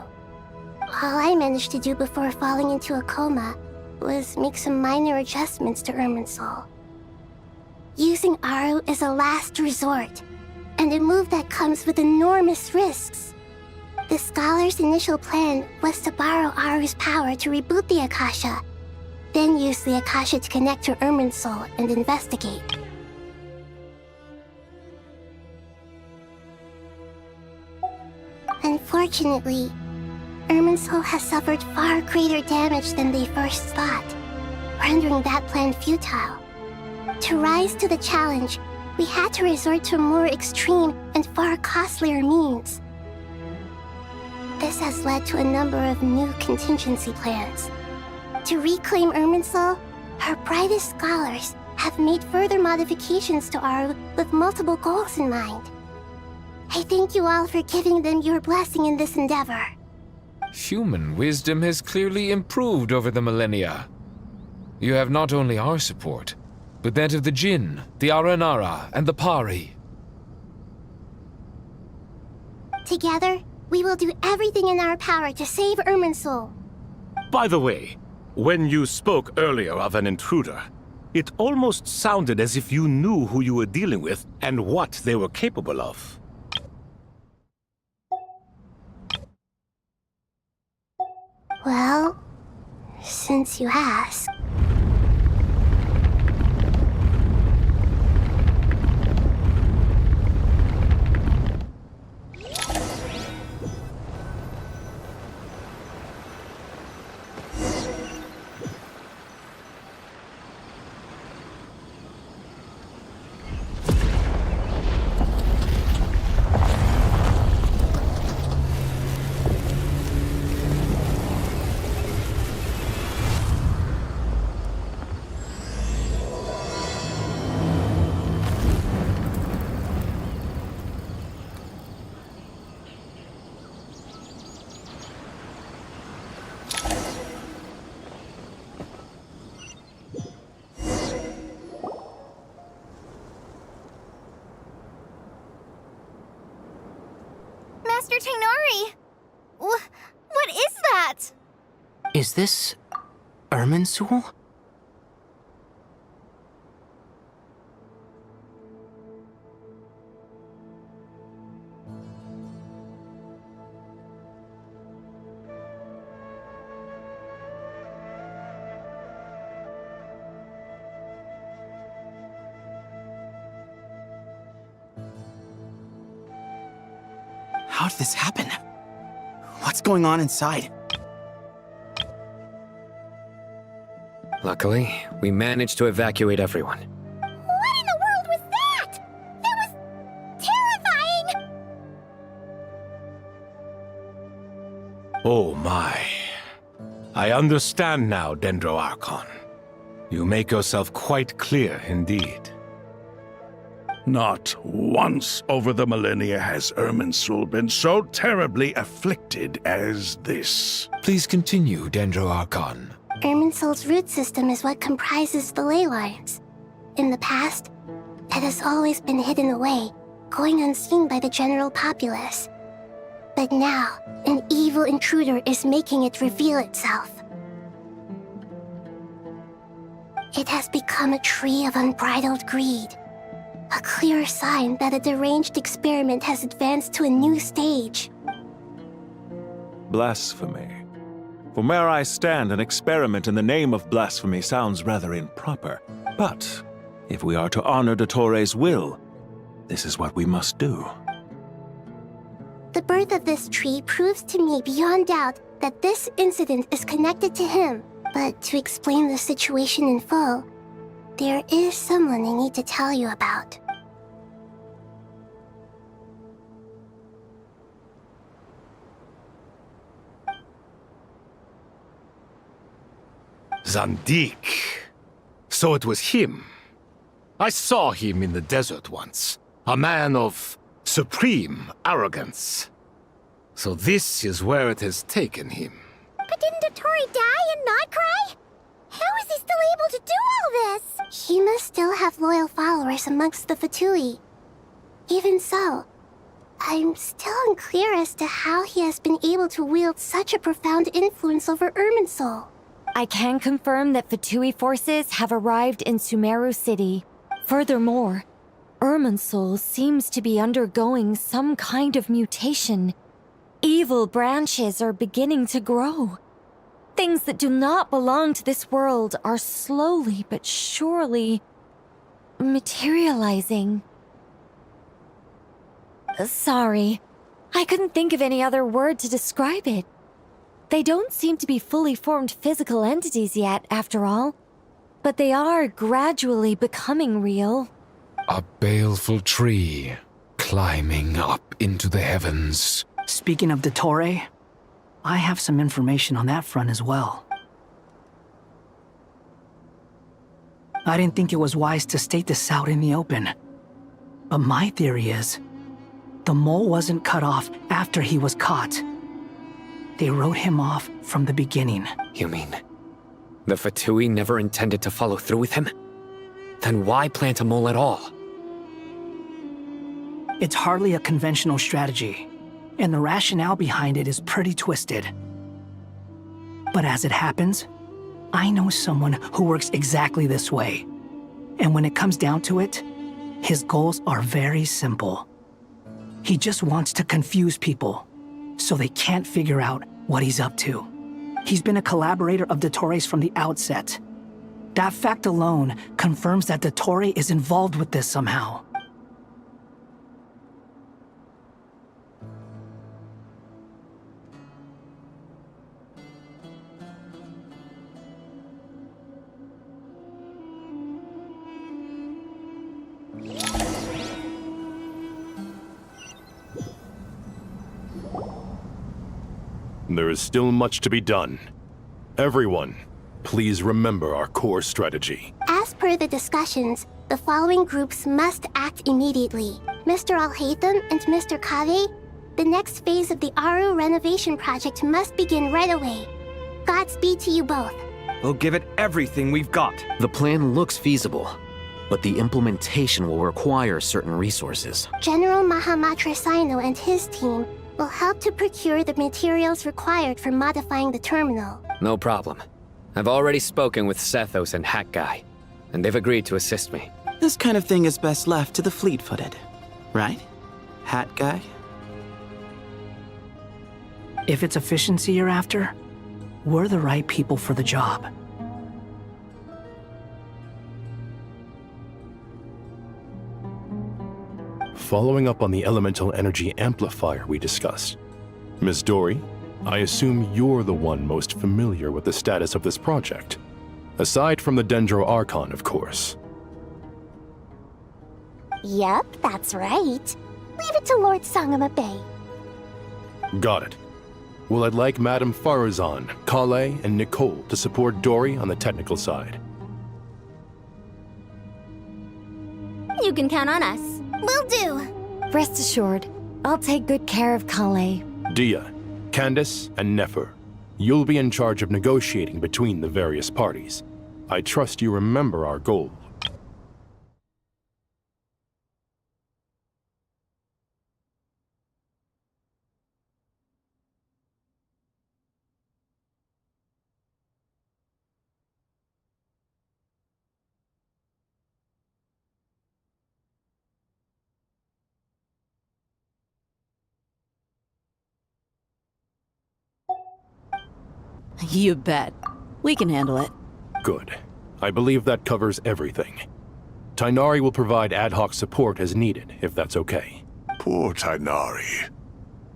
All I managed to do before falling into a coma was make some minor adjustments to Irminsul. Using Aru is a last resort, and a move that comes with enormous risks. The Scholar's initial plan was to borrow Aru's power to reboot the Akasha, then use the Akasha to connect to Irminsul and investigate. Unfortunately, Irminsul has suffered far greater damage than they first thought, rendering that plan futile. To rise to the challenge, we had to resort to more extreme and far costlier means. This has led to a number of new contingency plans. To reclaim Irminsul, our brightest scholars have made further modifications to Aru with multiple goals in mind. I thank you all for giving them your blessing in this endeavor. Human wisdom has clearly improved over the millennia. You have not only our support, but that of the Jinn, the Aranara, and the Pari. Together, we will do everything in our power to save Irminsul. By the way, when you spoke earlier of an intruder, it almost sounded as if you knew who you were dealing with and what they were capable of. Well, since you ask. Master Tainari! What is that? Is this Irminsul? How did this happen? What's going on inside? Luckily, we managed to evacuate everyone. What in the world was that? That was terrifying! Oh my. I understand now, Dendro Archon. You make yourself quite clear indeed. Not once over the millennia has Irminsul been so terribly afflicted as this. Please continue, Dendro Archon. Irminsul's root system is what comprises the ley lines. In the past, it has always been hidden away, going unseen by the general populace. But now, an evil intruder is making it reveal itself. It has become a tree of unbridled greed. A clear sign that a deranged experiment has advanced to a new stage. Blasphemy. From where I stand, an experiment in the name of blasphemy sounds rather improper. But if we are to honor Dottores' will, this is what we must do. The birth of this tree proves to me beyond doubt that this incident is connected to him. But to explain the situation in full, there is someone I need to tell you about. Zandik. So it was him. I saw him in the desert once. A man of supreme arrogance. So this is where it has taken him. But didn't Dottore die and not cry? How is he still able to do all this? He must still have loyal followers amongst the Fatui. Even so, I'm still unclear as to how he has been able to wield such a profound influence over Irminsul. I can confirm that Fatui forces have arrived in Sumeru City. Furthermore, Irminsul seems to be undergoing some kind of mutation. Evil branches are beginning to grow. Things that do not belong to this world are slowly but surely materializing. Sorry, I couldn't think of any other word to describe it. They don't seem to be fully formed physical entities yet, after all, but they are gradually becoming real. A baleful tree climbing up into the heavens. Speaking of Dottore, I have some information on that front as well. I didn't think it was wise to state this out in the open, but my theory is the mole wasn't cut off after he was caught. They wrote him off from the beginning. You mean the Fatui never intended to follow through with him? Then why plant a mole at all? It's hardly a conventional strategy, and the rationale behind it is pretty twisted. But as it happens, I know someone who works exactly this way. And when it comes down to it, his goals are very simple. He just wants to confuse people, so they can't figure out what he's up to. He's been a collaborator of Dottore's from the outset. That fact alone confirms that Dottore is involved with this somehow. There is still much to be done. Everyone, please remember our core strategy. As per the discussions, the following groups must act immediately. Mr. Alhaitham and Mr. Kave, the next phase of the Aru renovation project must begin right away. Godspeed to you both. We'll give it everything we've got. The plan looks feasible, but the implementation will require certain resources. General Mahamatra Sino and his team will help to procure the materials required for modifying the terminal. No problem. I've already spoken with Sethos and Hat Guy, and they've agreed to assist me. This kind of thing is best left to the fleet-footed, right? Hat guy? If it's efficiency you're after, we're the right people for the job. Following up on the elemental energy amplifier we discussed. Ms. Dory, I assume you're the one most familiar with the status of this project. Aside from the Dendro Archon, of course. Yep, that's right. Leave it to Lord Sangama Bay. Got it. Well, I'd like Madame Farazan, Kale, and Nicole to support Dory on the technical side. You can count on us. Will do. Rest assured, I'll take good care of Kale. Dia, Candace, and Nefer, you'll be in charge of negotiating between the various parties. I trust you remember our goal. You bet. We can handle it. Good. I believe that covers everything. Tainari will provide ad hoc support as needed, if that's okay. Poor Tainari.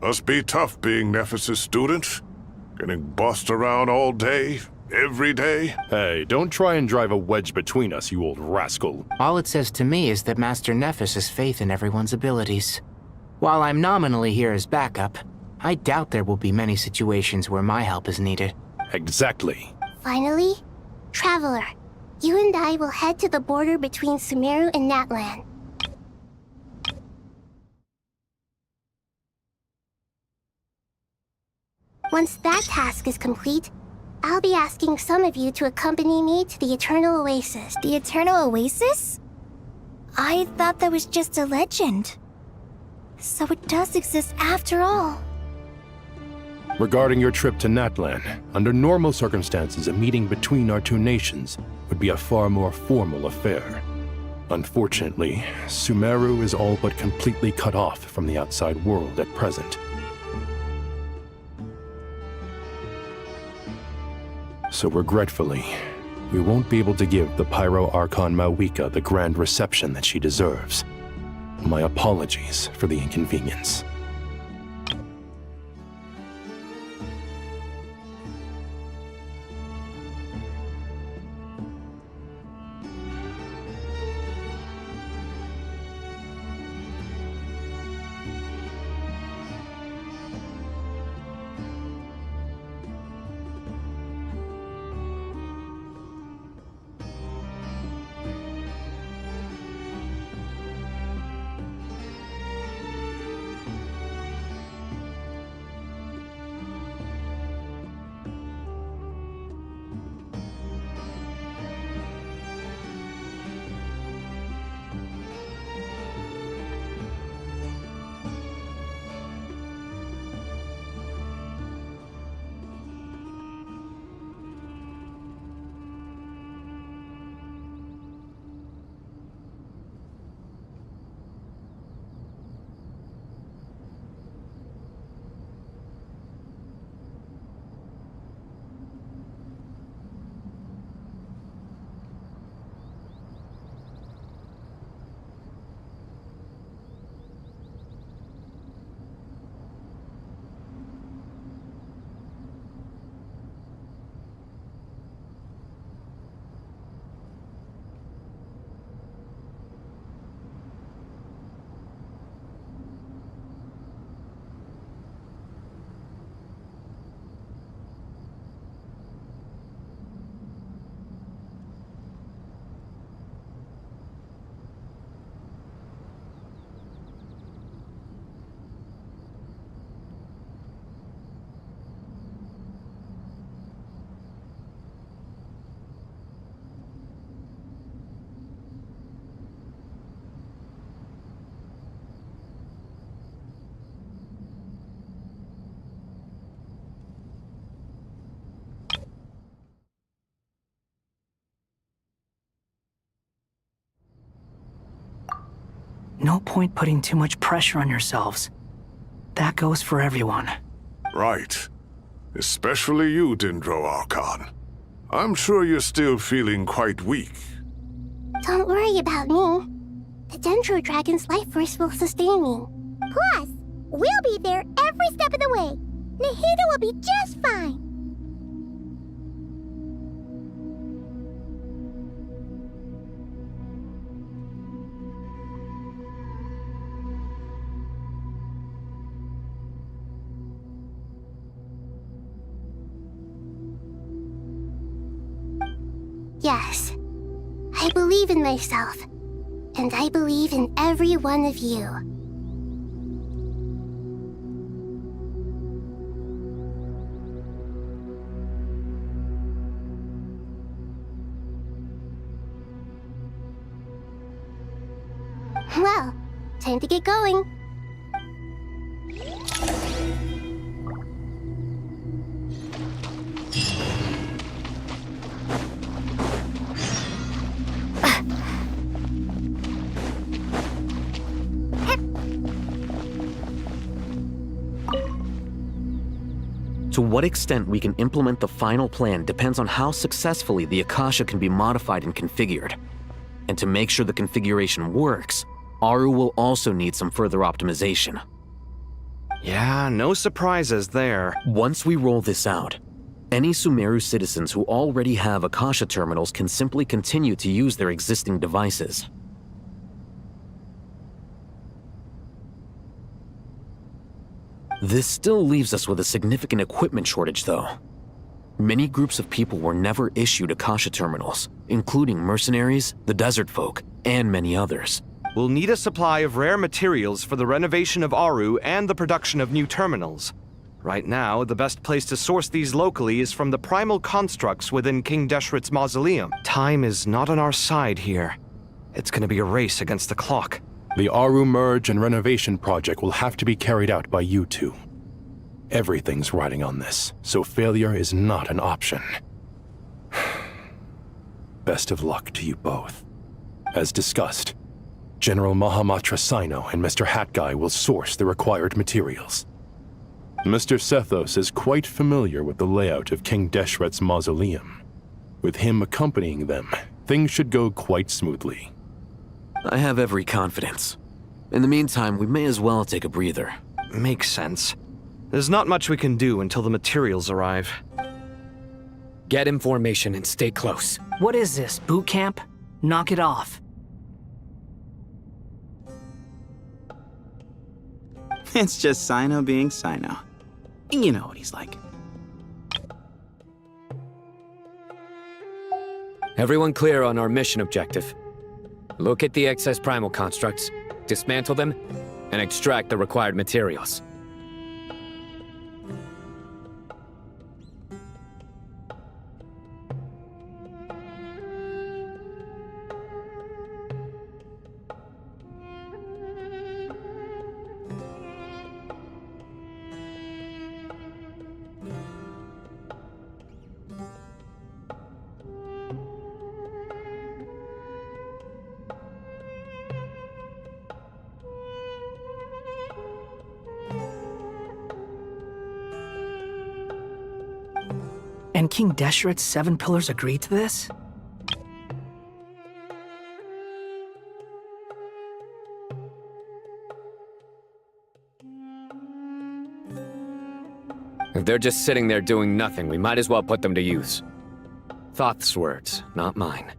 Must be tough being Nephis' student. Getting bossed around all day, every day. Hey, don't try and drive a wedge between us, you old rascal. All it says to me is that Master Nephis has faith in everyone's abilities. While I'm nominally here as backup, I doubt there will be many situations where my help is needed. Exactly. Finally, Traveler, you and I will head to the border between Sumeru and Natlan. Once that task is complete, I'll be asking some of you to accompany me to the Eternal Oasis. The Eternal Oasis? I thought that was just a legend. So it does exist after all. Regarding your trip to Natlan, under normal circumstances, a meeting between our two nations would be a far more formal affair. Unfortunately, Sumeru is all but completely cut off from the outside world at present. So regretfully, we won't be able to give the Pyro Archon Mawika the grand reception that she deserves. My apologies for the inconvenience. No point putting too much pressure on yourselves. That goes for everyone. Right. Especially you, Dendro Archon. I'm sure you're still feeling quite weak. Don't worry about me. The Dendro Dragon's life force will sustain me. Plus, we'll be there every step of the way. Nahida will be just fine. Yes, I believe in myself, and I believe in every one of you. Well, time to get going. To what extent we can implement the final plan depends on how successfully the Akasha can be modified and configured. And to make sure the configuration works, Aru will also need some further optimization. Yeah, no surprises there. Once we roll this out, any Sumeru citizens who already have Akasha terminals can simply continue to use their existing devices. This still leaves us with a significant equipment shortage, though. Many groups of people were never issued Akasha terminals, including mercenaries, the desert folk, and many others. We'll need a supply of rare materials for the renovation of Aru and the production of new terminals. Right now, the best place to source these locally is from the primal constructs within King Deshret's mausoleum. Time is not on our side here. It's gonna be a race against the clock. The Aru merge and renovation project will have to be carried out by you two. Everything's riding on this, so failure is not an option. Best of luck to you both. As discussed, General Mahamatra Sino and Mr. Hatguy will source the required materials. Mr. Sethos is quite familiar with the layout of King Deshret's mausoleum. With him accompanying them, things should go quite smoothly. I have every confidence. In the meantime, we may as well take a breather. Makes sense. There's not much we can do until the materials arrive. Get information and stay close. What is this, boot camp? Knock it off. It's just Sino being Sino. You know what he's like. Everyone clear on our mission objective. Look at the excess primal constructs, dismantle them, and extract the required materials. And King Deshret's 7 pillars agreed to this? If they're just sitting there doing nothing, we might as well put them to use. Thoth's words, not mine.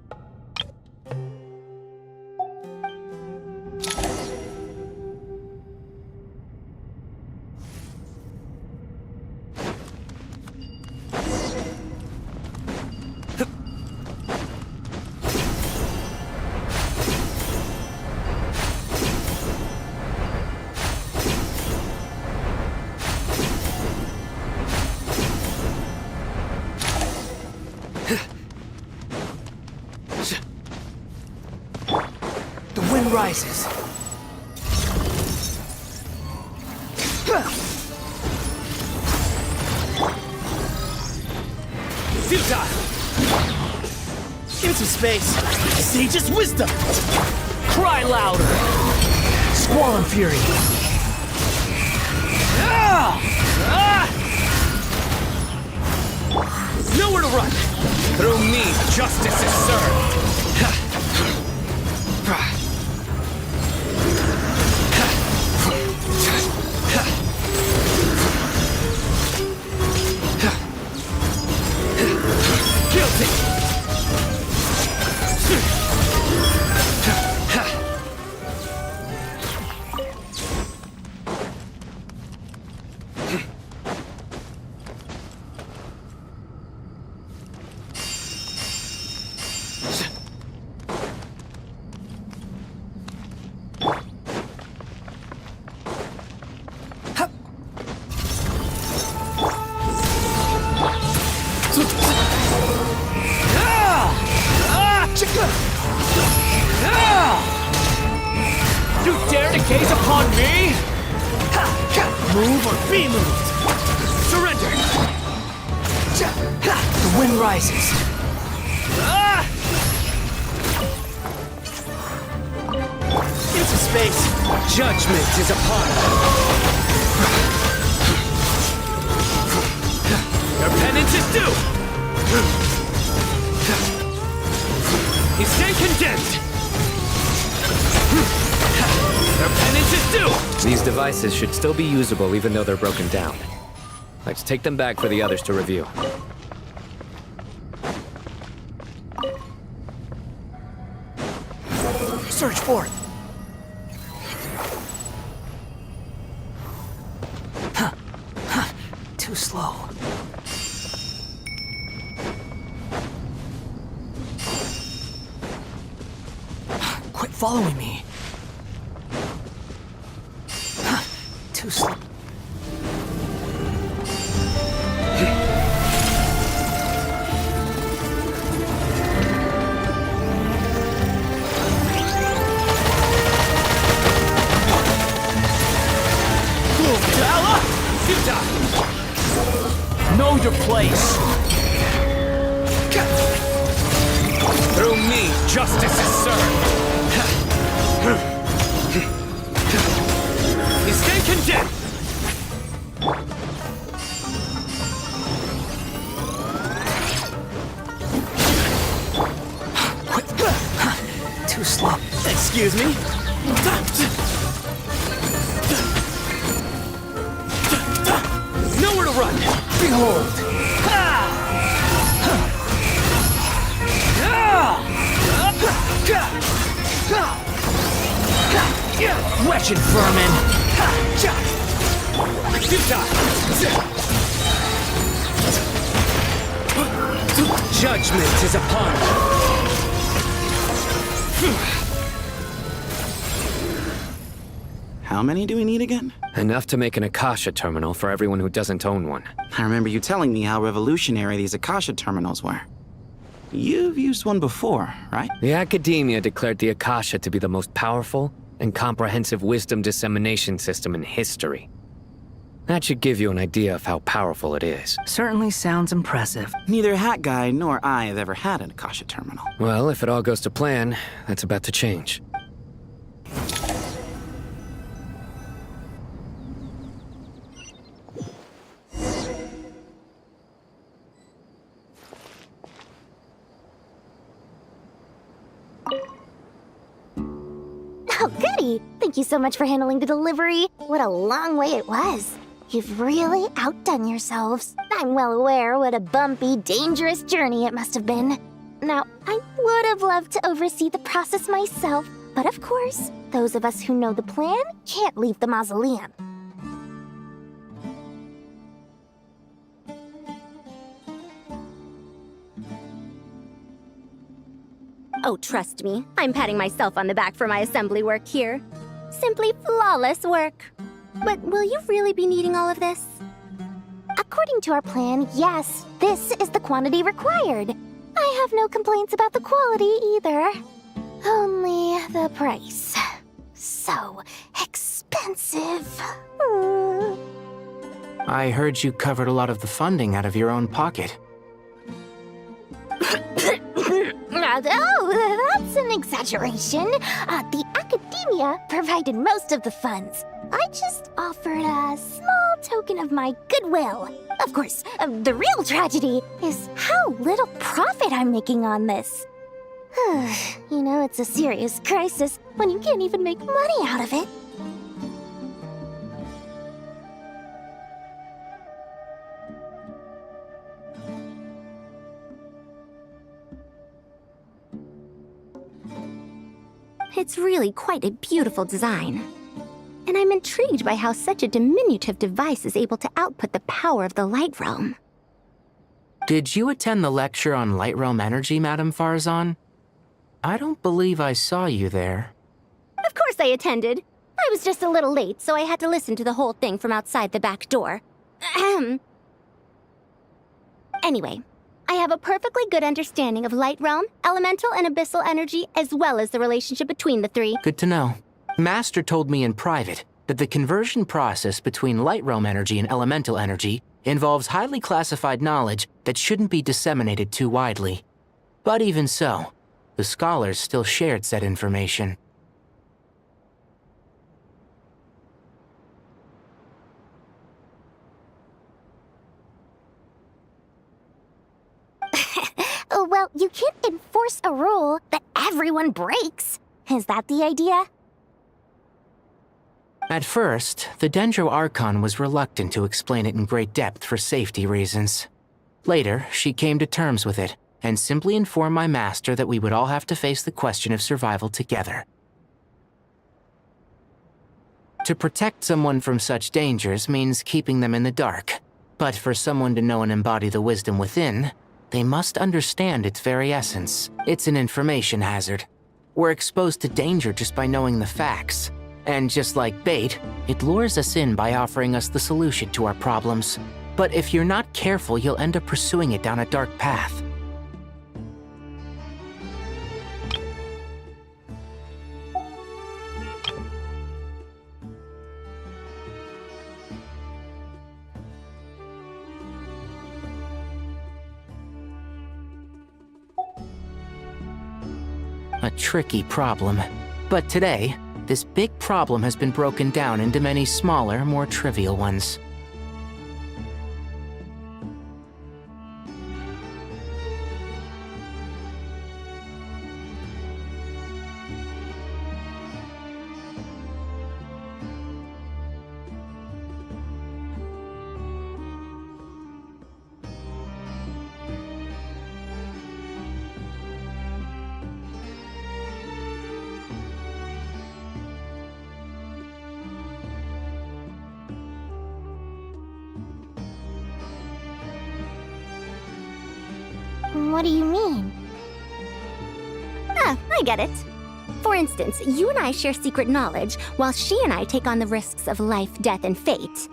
The wind rises. Futile! Give it some space. Sage's wisdom! Cry louder! Squall and fury! Nowhere to run! Through me, justice is served! You dare to gaze upon me? Move or be moved! Surrender! The wind rises. Into space! Judgment is upon you! Your penance is due! You stand condemned! Your penance is due! These devices should still be usable even though they're broken down. Let's take them back for the others to review. Search for it. Too slow. Quit following me. Too slow. Know your place! Through me, justice is served. Escape condemned! Too slow. Excuse me? Nowhere to run! Behold! Wretched vermin! Judgment is upon you! How many do we need again? Enough to make an Akasha terminal for everyone who doesn't own one. I remember you telling me how revolutionary these Akasha terminals were. You've used one before, right? The Academia declared the Akasha to be the most powerful and comprehensive wisdom dissemination system in history. That should give you an idea of how powerful it is. Certainly sounds impressive. Neither Hat Guy nor I have ever had an Akasha terminal. Well, if it all goes to plan, that's about to change. Oh, goody! Thank you so much for handling the delivery. What a long way it was. You've really outdone yourselves. I'm well aware what a bumpy, dangerous journey it must have been. Now, I would have loved to oversee the process myself, but of course, those of us who know the plan can't leave the mausoleum. Oh, trust me, I'm patting myself on the back for my assembly work here. Simply flawless work. But will you really be needing all of this? According to our plan, yes, this is the quantity required. I have no complaints about the quality either. Only the price. So expensive. I heard you covered a lot of the funding out of your own pocket. Oh, that's an exaggeration. The Academia provided most of the funds. I just offered a small token of my goodwill. Of course, the real tragedy is how little profit I'm making on this. You know, it's a serious crisis when you can't even make money out of it. It's really quite a beautiful design. And I'm intrigued by how such a diminutive device is able to output the power of the Light Realm. Did you attend the lecture on Light Realm energy, Madame Farzan? I don't believe I saw you there. Of course I attended. I was just a little late, so I had to listen to the whole thing from outside the back door. Ahem. Anyway, I have a perfectly good understanding of Light Realm, elemental and abyssal energy, as well as the relationship between the three. Good to know. Master told me in private that the conversion process between Light Realm energy and elemental energy involves highly classified knowledge that shouldn't be disseminated too widely. But even so, the scholars still shared said information. Well, you can't enforce a rule that everyone breaks. Is that the idea? At first, the Dendro Archon was reluctant to explain it in great depth for safety reasons. Later, she came to terms with it, and simply informed my master that we would all have to face the question of survival together. To protect someone from such dangers means keeping them in the dark, but for someone to know and embody the wisdom within, they must understand its very essence. It's an information hazard. We're exposed to danger just by knowing the facts. And just like bait, it lures us in by offering us the solution to our problems. But if you're not careful, you'll end up pursuing it down a dark path. A tricky problem. But today, this big problem has been broken down into many smaller, more trivial ones. What do you mean? Ah, I get it. For instance, you and I share secret knowledge, while she and I take on the risks of life, death, and fate.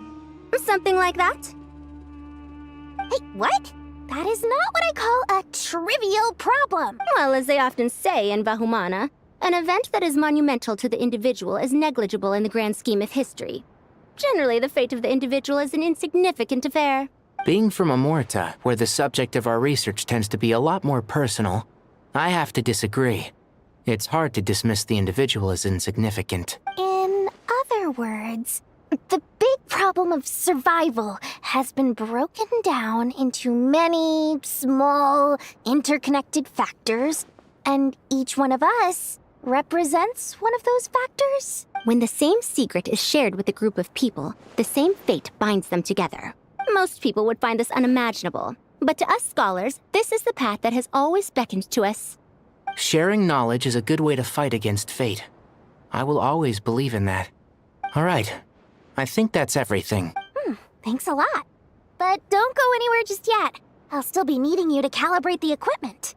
Something like that? Hey, what? That is not what I call a trivial problem. Well, as they often say in Vahumana, an event that is monumental to the individual is negligible in the grand scheme of history. Generally, the fate of the individual is an insignificant affair. Being from Amorta, where the subject of our research tends to be a lot more personal, I have to disagree. It's hard to dismiss the individual as insignificant. In other words, the big problem of survival has been broken down into many small, interconnected factors, and each one of us represents one of those factors. When the same secret is shared with a group of people, the same fate binds them together. Most people would find this unimaginable, but to us scholars, this is the path that has always beckoned to us. Sharing knowledge is a good way to fight against fate. I will always believe in that. All right, I think that's everything. Thanks a lot. But don't go anywhere just yet. I'll still be needing you to calibrate the equipment.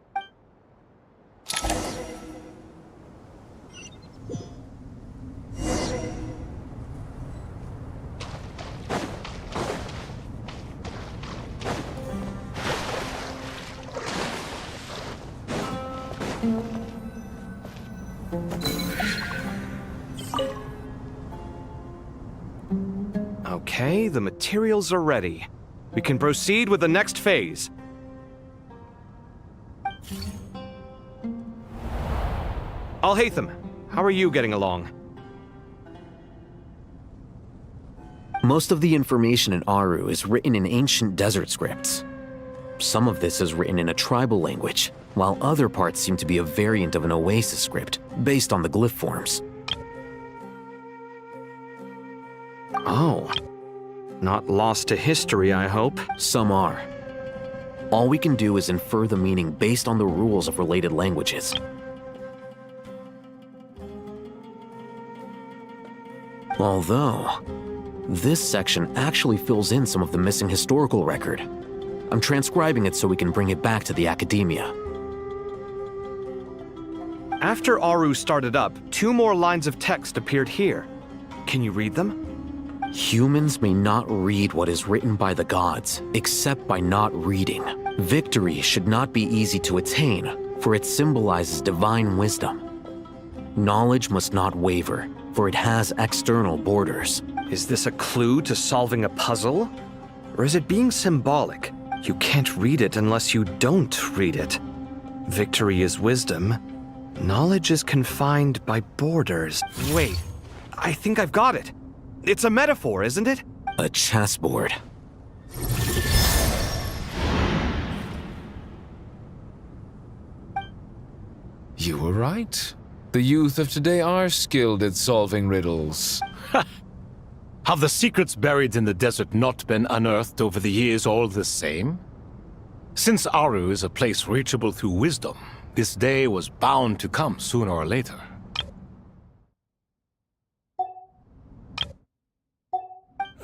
Okay, the materials are ready. We can proceed with the next phase. Al-Haytham, how are you getting along? Most of the information in Aru is written in ancient desert scripts. Some of this is written in a tribal language, while other parts seem to be a variant of an Oasis script, based on the glyph forms. Oh. Not lost to history, I hope. Some are. All we can do is infer the meaning based on the rules of related languages. Although, this section actually fills in some of the missing historical record. I'm transcribing it so we can bring it back to the academia. After Aru started up, 2 more lines of text appeared here. Can you read them? Humans may not read what is written by the gods, except by not reading. Victory should not be easy to attain, for it symbolizes divine wisdom. Knowledge must not waver, for it has external borders. Is this a clue to solving a puzzle? Or is it being symbolic? You can't read it unless you don't read it. Victory is wisdom. Knowledge is confined by borders. Wait, I think I've got it. It's a metaphor, isn't it? A chessboard. You were right. The youth of today are skilled at solving riddles. Have the secrets buried in the desert not been unearthed over the years all the same? Since Aru is a place reachable through wisdom, this day was bound to come sooner or later.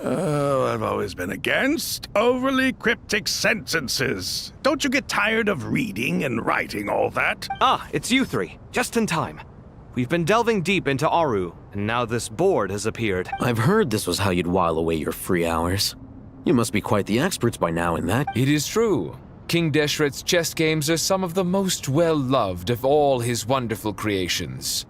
Oh, I've always been against overly cryptic sentences. Don't you get tired of reading and writing all that? Ah, it's you 3. Just in time. We've been delving deep into Aru, and now this board has appeared. I've heard this was how you'd while away your free hours. You must be quite the experts by now in that. It is true. King Deshret's chess games are some of the most well-loved of all his wonderful creations.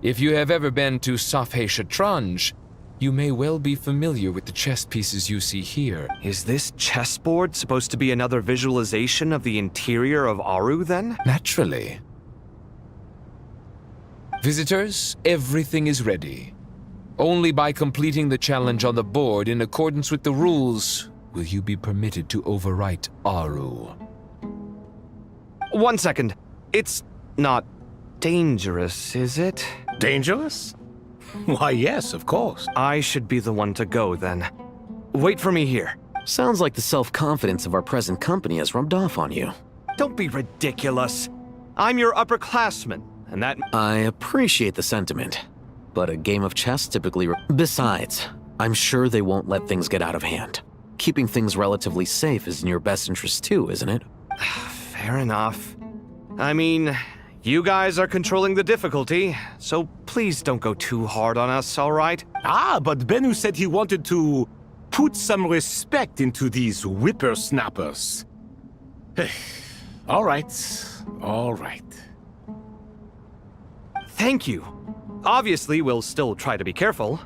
If you have ever been to Safhe Shatranj, you may well be familiar with the chess pieces you see here. Is this chessboard supposed to be another visualization of the interior of Aru, then? Naturally. Visitors, everything is ready. Only by completing the challenge on the board in accordance with the rules will you be permitted to overwrite Aru. 1 second. It's not dangerous, is it? Dangerous? Why, yes, of course. I should be the one to go, then. Wait for me here. Sounds like the self-confidence of our present company has rubbed off on you. Don't be ridiculous. I'm your upperclassman, and that... I appreciate the sentiment, but a game of chess typically... Besides, I'm sure they won't let things get out of hand. Keeping things relatively safe is in your best interest too, isn't it? Fair enough. I mean, you guys are controlling the difficulty, so please don't go too hard on us, all right? Ah, but Bennu said he wanted to put some respect into these whippersnappers. All right, all right. Thank you. Obviously, we'll still try to be careful.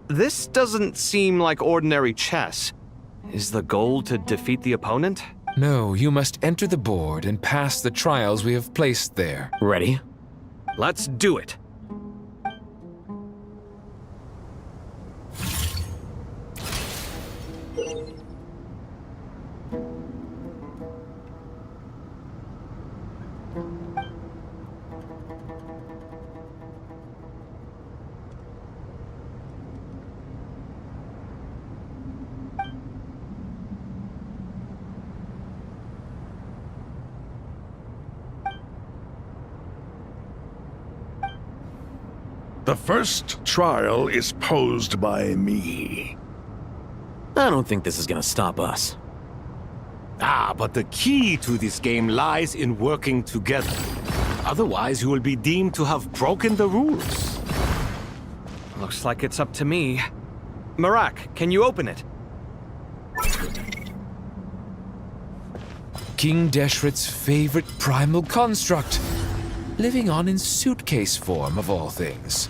This doesn't seem like ordinary chess. Is the goal to defeat the opponent? No, you must enter the board and pass the trials we have placed there. Ready? Let's do it. The first trial is posed by me. I don't think this is gonna stop us. Ah, but the key to this game lies in working together. Otherwise, you will be deemed to have broken the rules. Looks like it's up to me. Marak, can you open it? King Deshret's favorite primal construct, living on in suitcase form of all things.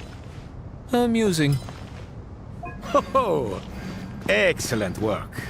Amusing. Ho ho! Excellent work.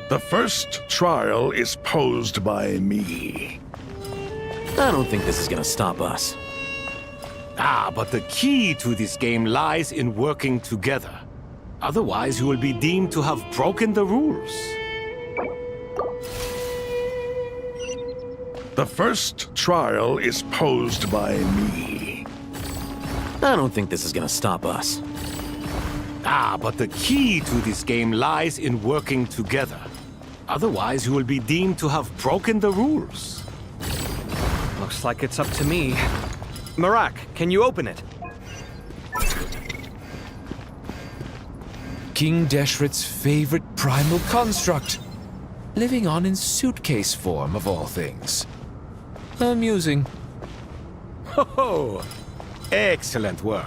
The first trial is posed by me. I don't think this is gonna stop us. Ah, but the key to this game lies in working together. Otherwise, you will be deemed to have broken the rules. The first trial is posed by me. I don't think this is gonna stop us. Ah, but the key to this game lies in working together. Otherwise, you will be deemed to have broken the rules. Looks like it's up to me. Marak, can you open it? King Deshret's favorite primal construct, living on in suitcase form of all things. Amusing. Ho ho! Excellent work.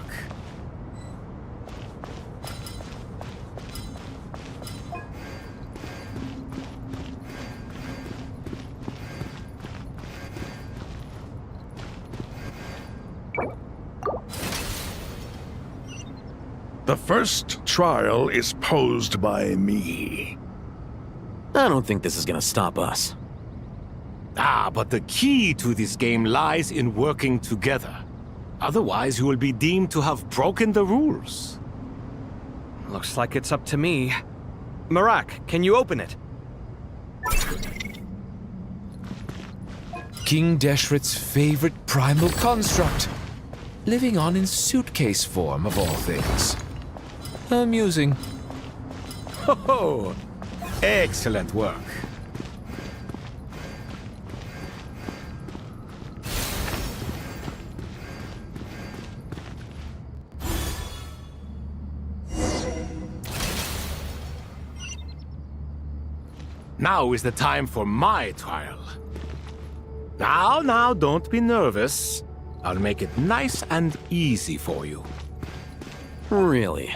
The first trial is posed by me. I don't think this is gonna stop us. Ah, but the key to this game lies in working together. Otherwise, you will be deemed to have broken the rules. Looks like it's up to me. Marak, can you open it? King Deshret's favorite primal construct, living on in suitcase form of all things. Amusing. Ho! Excellent work. Now is the time for my trial. Now, don't be nervous. I'll make it nice and easy for you. Really?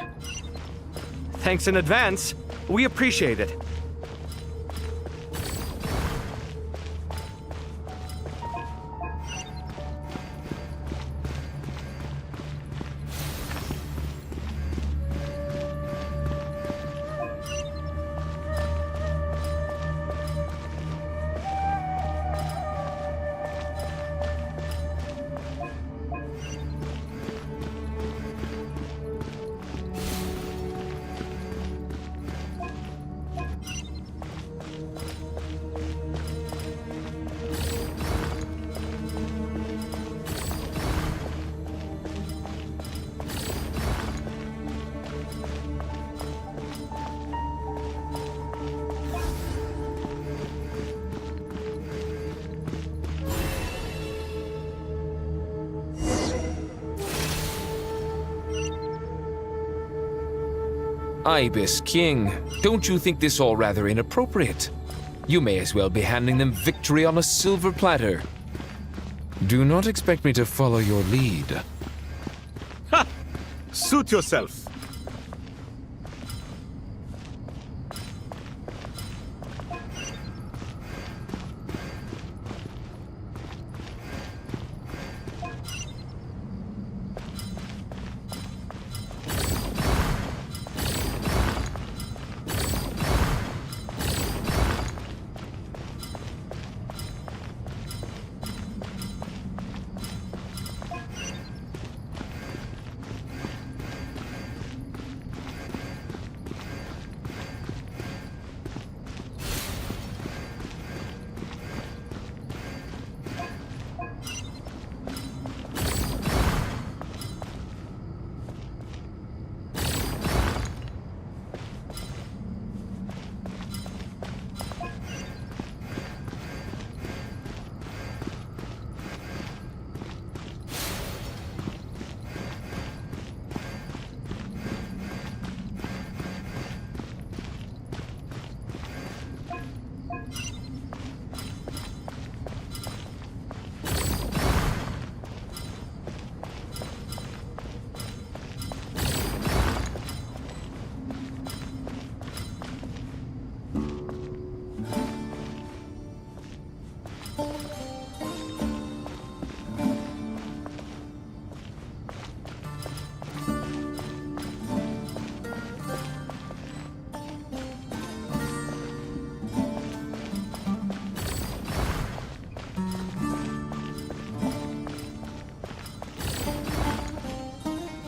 Thanks in advance. We appreciate it. Ibis King, don't you think this all rather inappropriate? You may as well be handing them victory on a silver platter. Do not expect me to follow your lead. Ha! Suit yourself.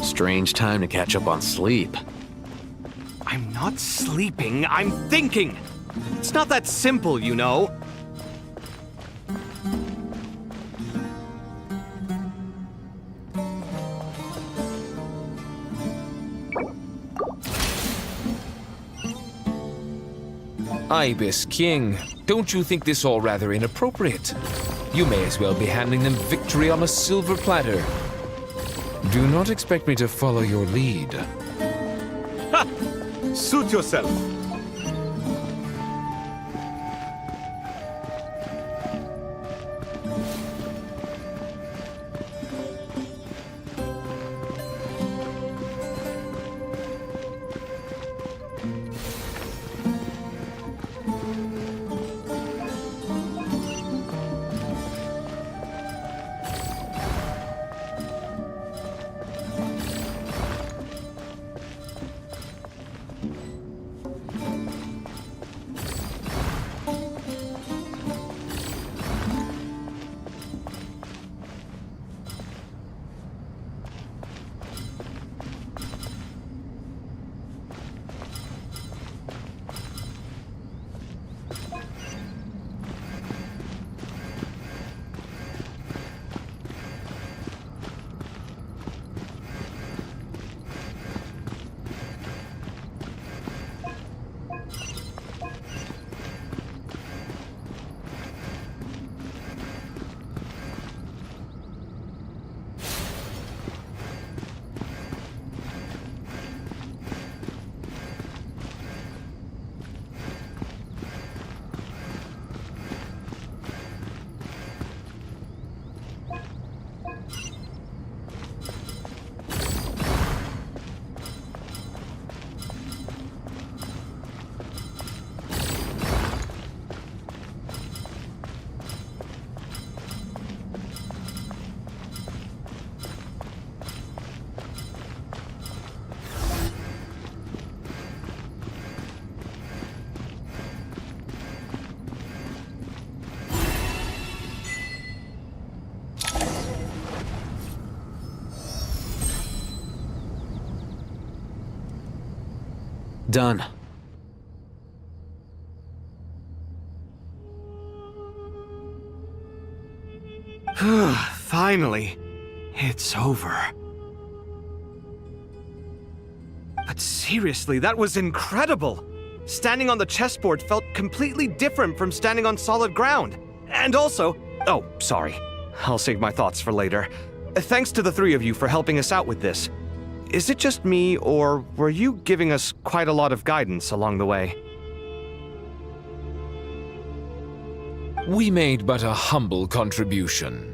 Strange time to catch up on sleep. I'm not sleeping, I'm thinking. It's not that simple, you know. Ibis King, don't you think this all rather inappropriate? You may as well be handing them victory on a silver platter. Do not expect me to follow your lead. Ha! Suit yourself. Done. Finally, it's over. But seriously, that was incredible! Standing on the chessboard felt completely different from standing on solid ground. And also, oh, sorry. I'll save my thoughts for later. Thanks to the three of you for helping us out with this. Is it just me, or were you giving us quite a lot of guidance along the way? We made but a humble contribution.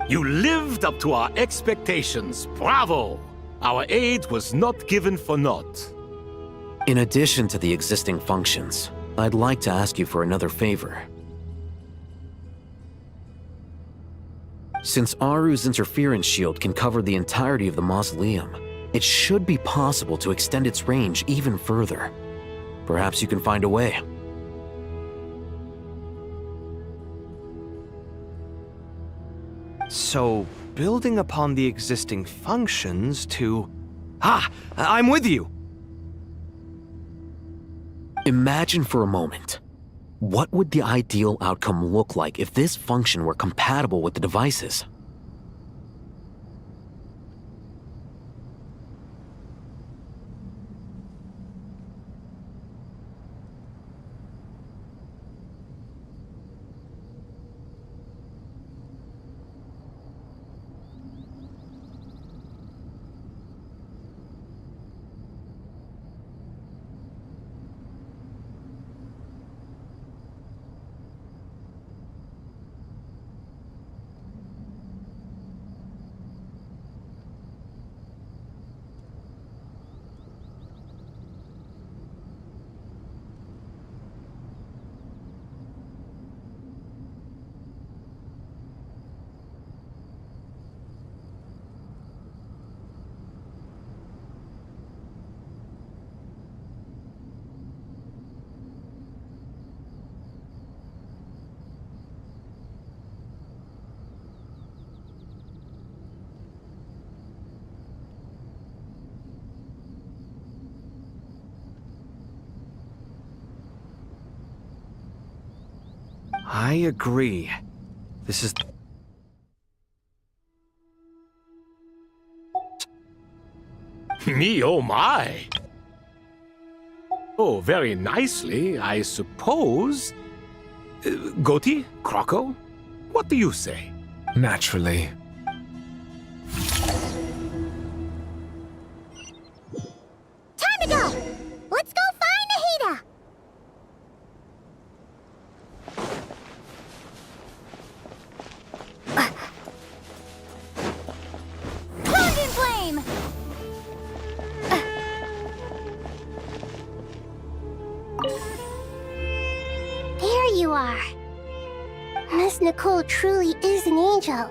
You lived up to our expectations. Bravo! Our aid was not given for naught. In addition to the existing functions, I'd like to ask you for another favor. Since Aru's interference shield can cover the entirety of the mausoleum, it should be possible to extend its range even further. Perhaps you can find a way. So, building upon the existing functions to... Ah! I'm with you! Imagine for a moment. What would the ideal outcome look like if this function were compatible with the devices? I agree. This is... Me, oh my! Oh, very nicely, I suppose. Goti? Croco? What do you say? Naturally. Time to go! Let's go find Nahida! Clone flame! There you are. Miss Nicole truly is an angel.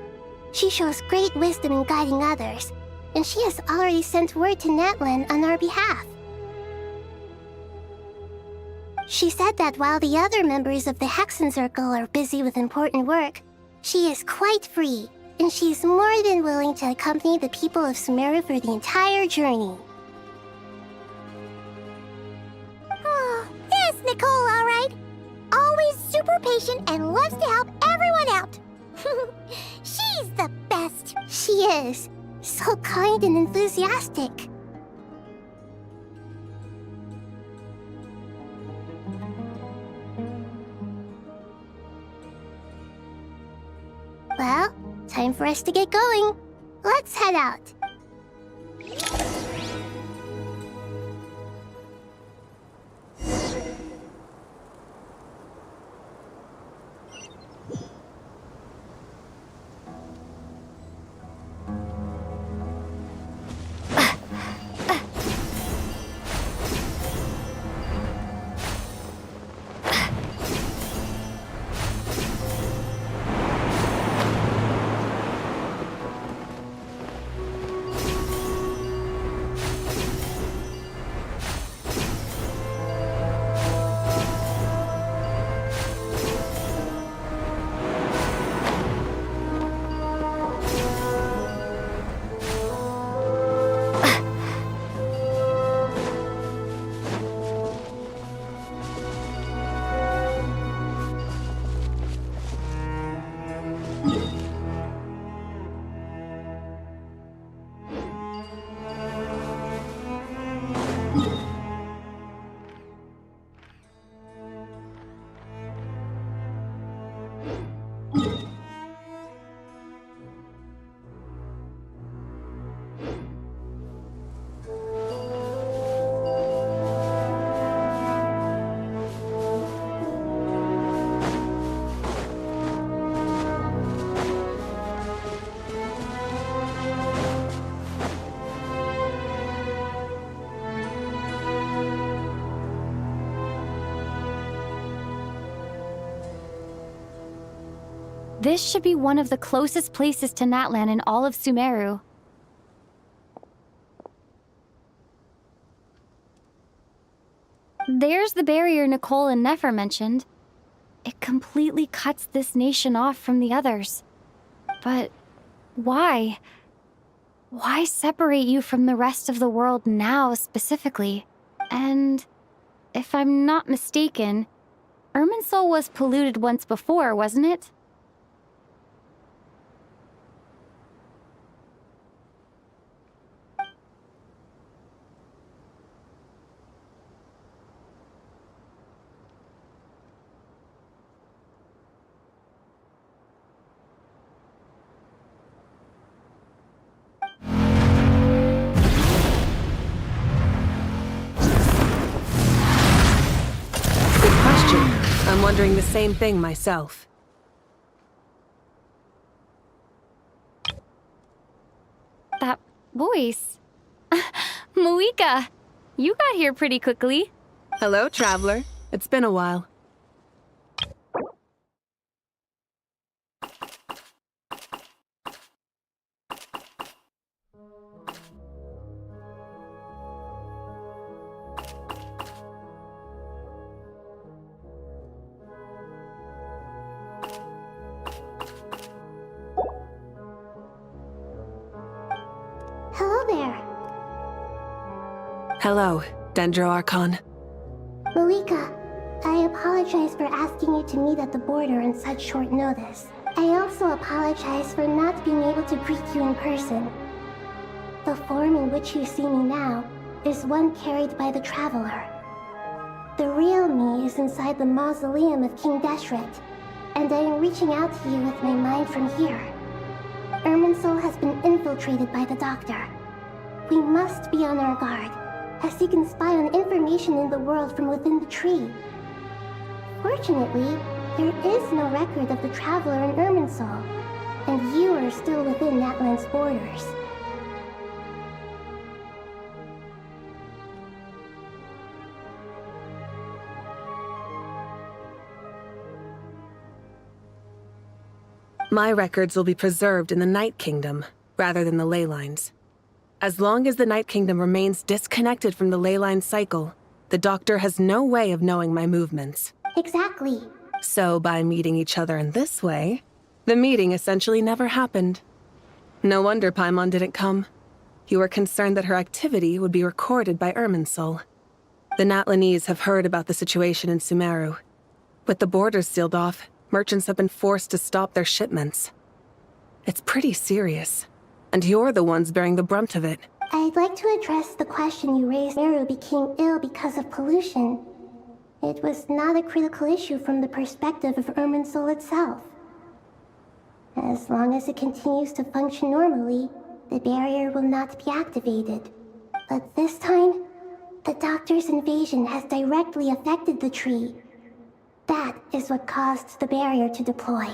She shows great wisdom in guiding others, and she has already sent word to Natlan on our behalf. She said that while the other members of the Hexen Circle are busy with important work, she is quite free, and she is more than willing to accompany the people of Sumeru for the entire journey. Oh, there's Nicole, all right. Always super patient and loves to help everyone out. She's the best. She is. So kind and enthusiastic. Well, time for us to get going. Let's head out. This should be one of the closest places to Natlan in all of Sumeru. There's the barrier Nicole and Nefer mentioned. It completely cuts this nation off from the others. But why? Why separate you from the rest of the world now, specifically? And if I'm not mistaken, Irminsul was polluted once before, wasn't it? I'm wondering the same thing myself. That voice. Moika, you got here pretty quickly. Hello, traveler. It's been a while. Hello there. Hello, Dendro Archon. Moika, I apologize for asking you to meet at the border on such short notice. I also apologize for not being able to greet you in person. The form in which you see me now is one carried by the Traveler. The real me is inside the mausoleum of King Deshret, and I am reaching out to you with my mind from here. Irminsul has been infiltrated by the Doctor. We must be on our guard, as he can spy on information in the world from within the tree. Fortunately, there is no record of the Traveler in Irminsul, and you are still within Natlan's borders. My records will be preserved in the Night Kingdom, rather than the ley lines. As long as the Night Kingdom remains disconnected from the ley line cycle, the Doctor has no way of knowing my movements. Exactly. So by meeting each other in this way, the meeting essentially never happened. No wonder Paimon didn't come. You were concerned that her activity would be recorded by Irminsul. The Natlanese have heard about the situation in Sumeru. With the borders sealed off, merchants have been forced to stop their shipments. It's pretty serious, and you're the ones bearing the brunt of it. I'd like to address the question you raised. Sumeru became ill because of pollution. It was not a critical issue from the perspective of Irminsul itself. As long as it continues to function normally, the barrier will not be activated. But this time, the Doctor's invasion has directly affected the tree. That is what caused the barrier to deploy.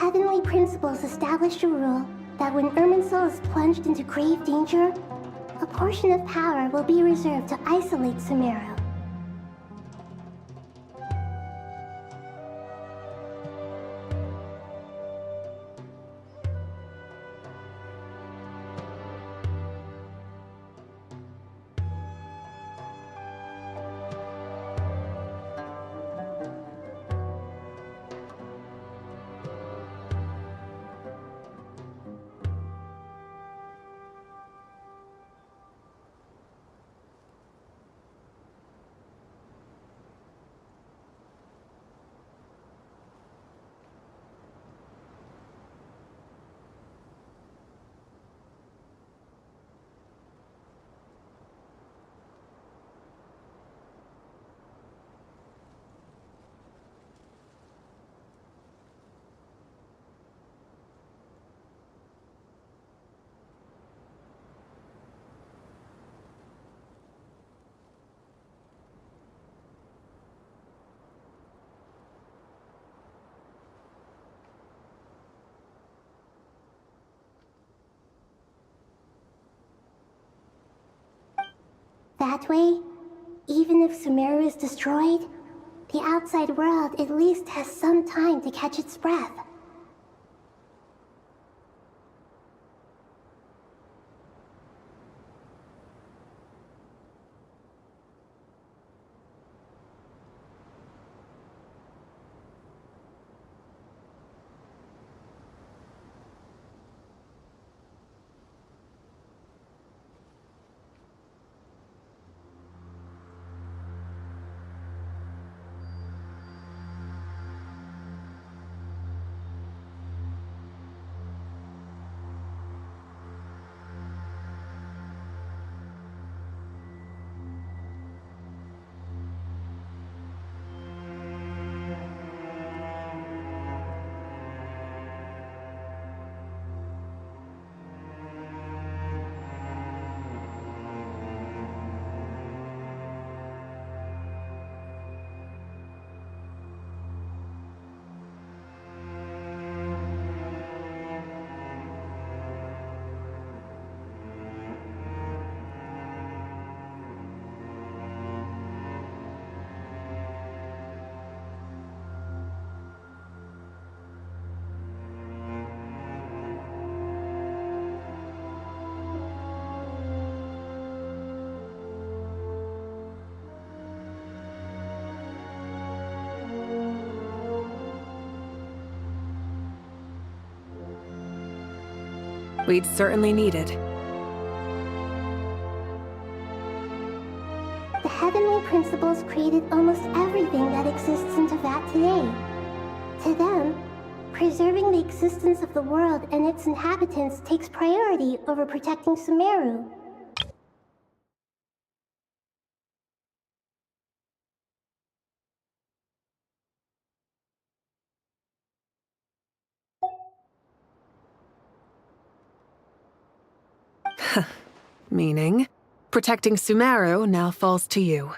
heavenly principles established a rule that when Irminsul is plunged into grave danger, a portion of power will be reserved to isolate Sumeru. That way, even if Sumeru is destroyed, the outside world at least has some time to catch its breath. We'd certainly need it. The heavenly principles created almost everything that exists in Teyvat today. To them, preserving the existence of the world and its inhabitants takes priority over protecting Sumeru. Meaning, protecting Sumeru now falls to you.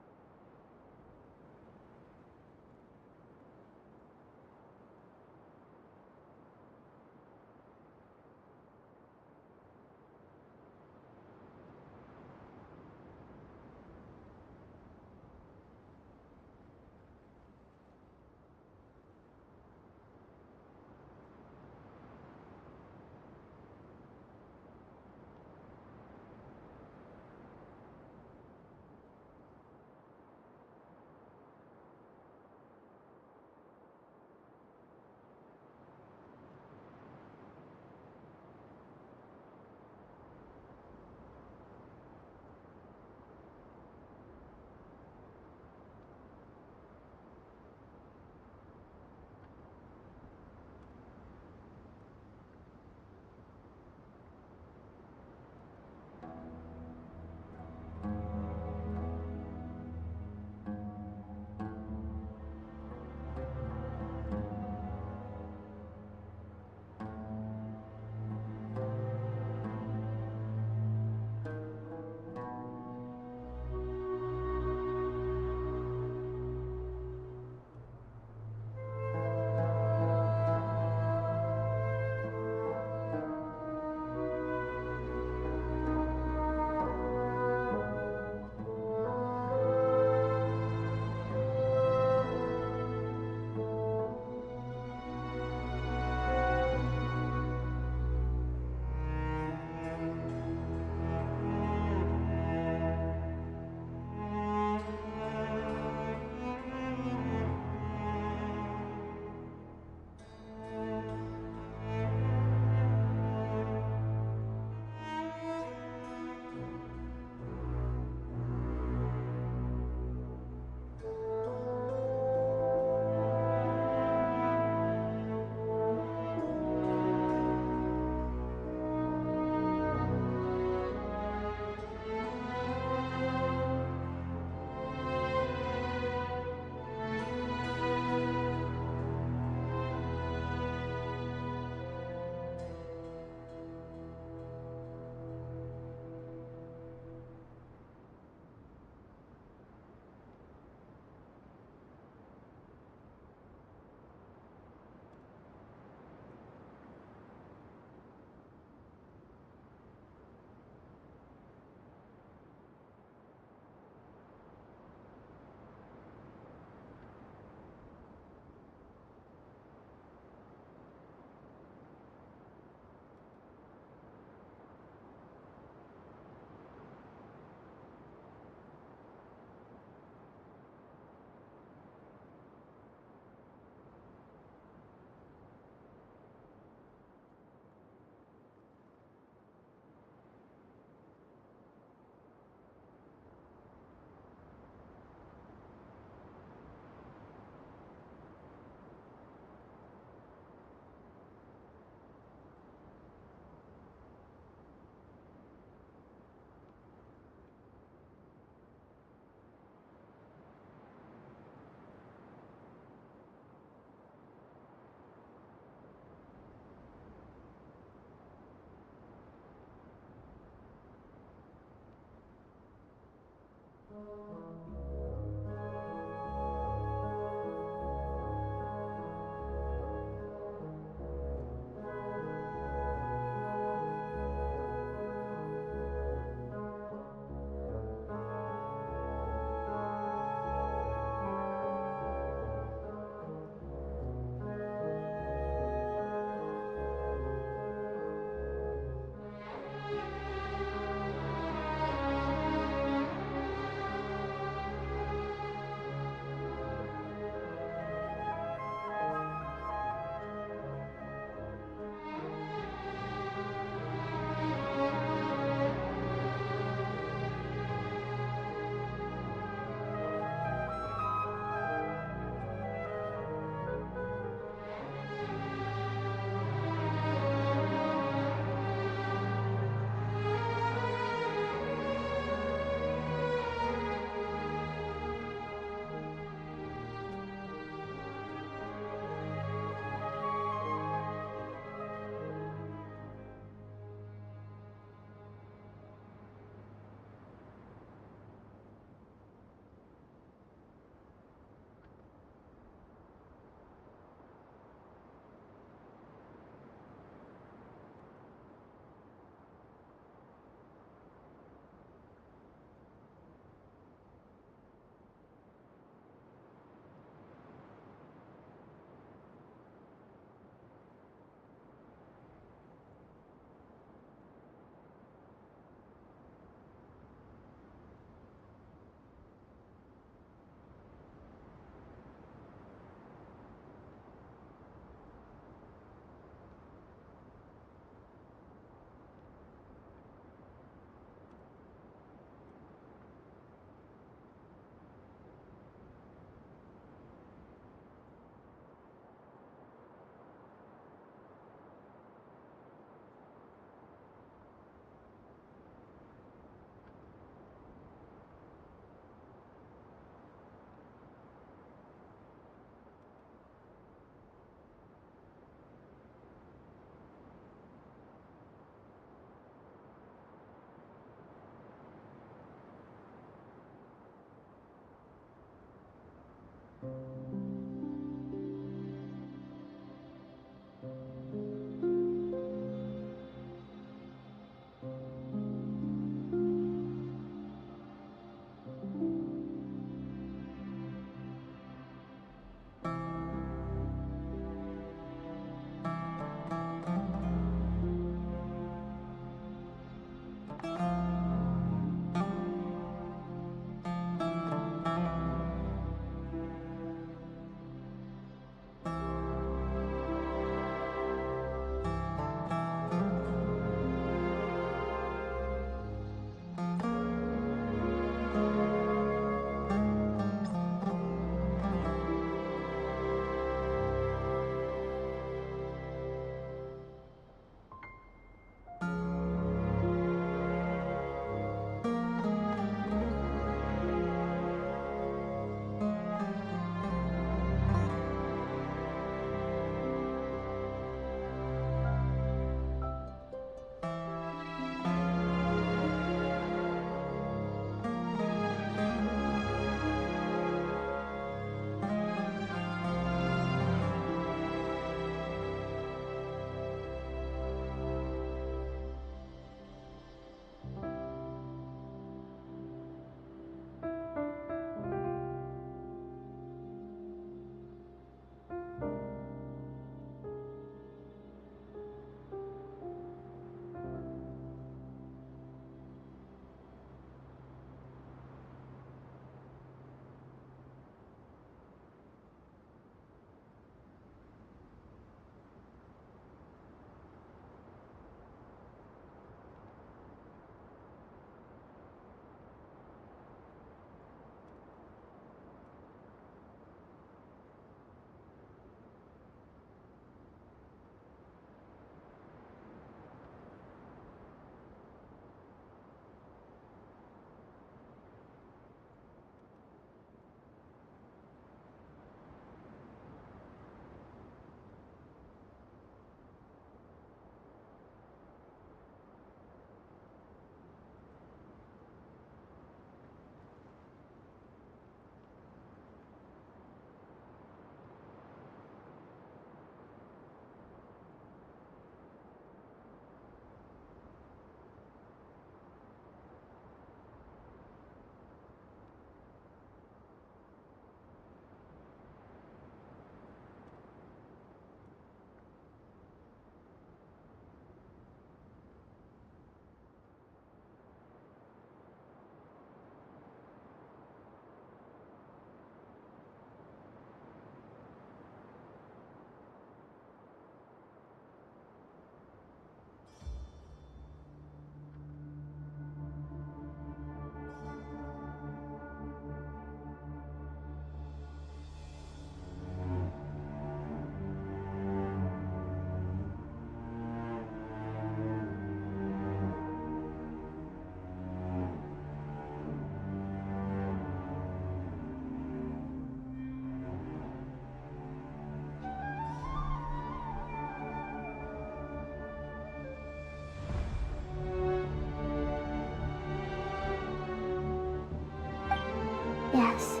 Yes.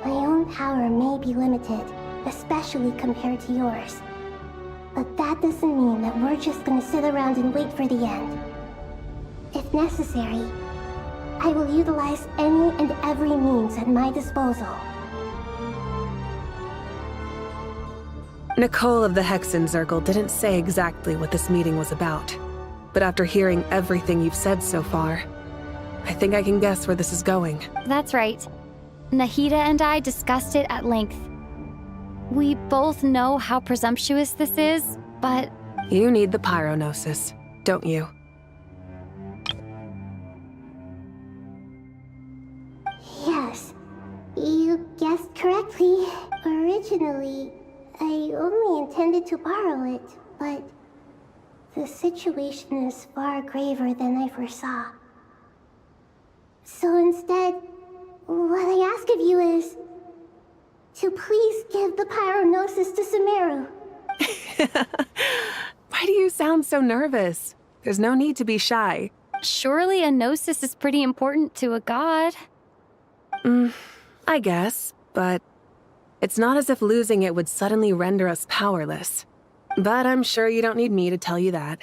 My own power may be limited, especially compared to yours. But that doesn't mean that we're just gonna sit around and wait for the end. If necessary, I will utilize any and every means at my disposal. Nicole of the Hexen Circle didn't say exactly what this meeting was about. But after hearing everything you've said so far, I think I can guess where this is going. That's right. Nahida and I discussed it at length. We both know how presumptuous this is, but... You need the pyronosis, don't you? Yes, you guessed correctly. Originally, I only intended to borrow it, but the situation is far graver than I foresaw. So instead, what I ask of you is to please give the pyronosis to Sumeru. Why do you sound so nervous? There's no need to be shy. Surely a gnosis is pretty important to a god. I guess. but it's not as if losing it would suddenly render us powerless. But I'm sure you don't need me to tell you that.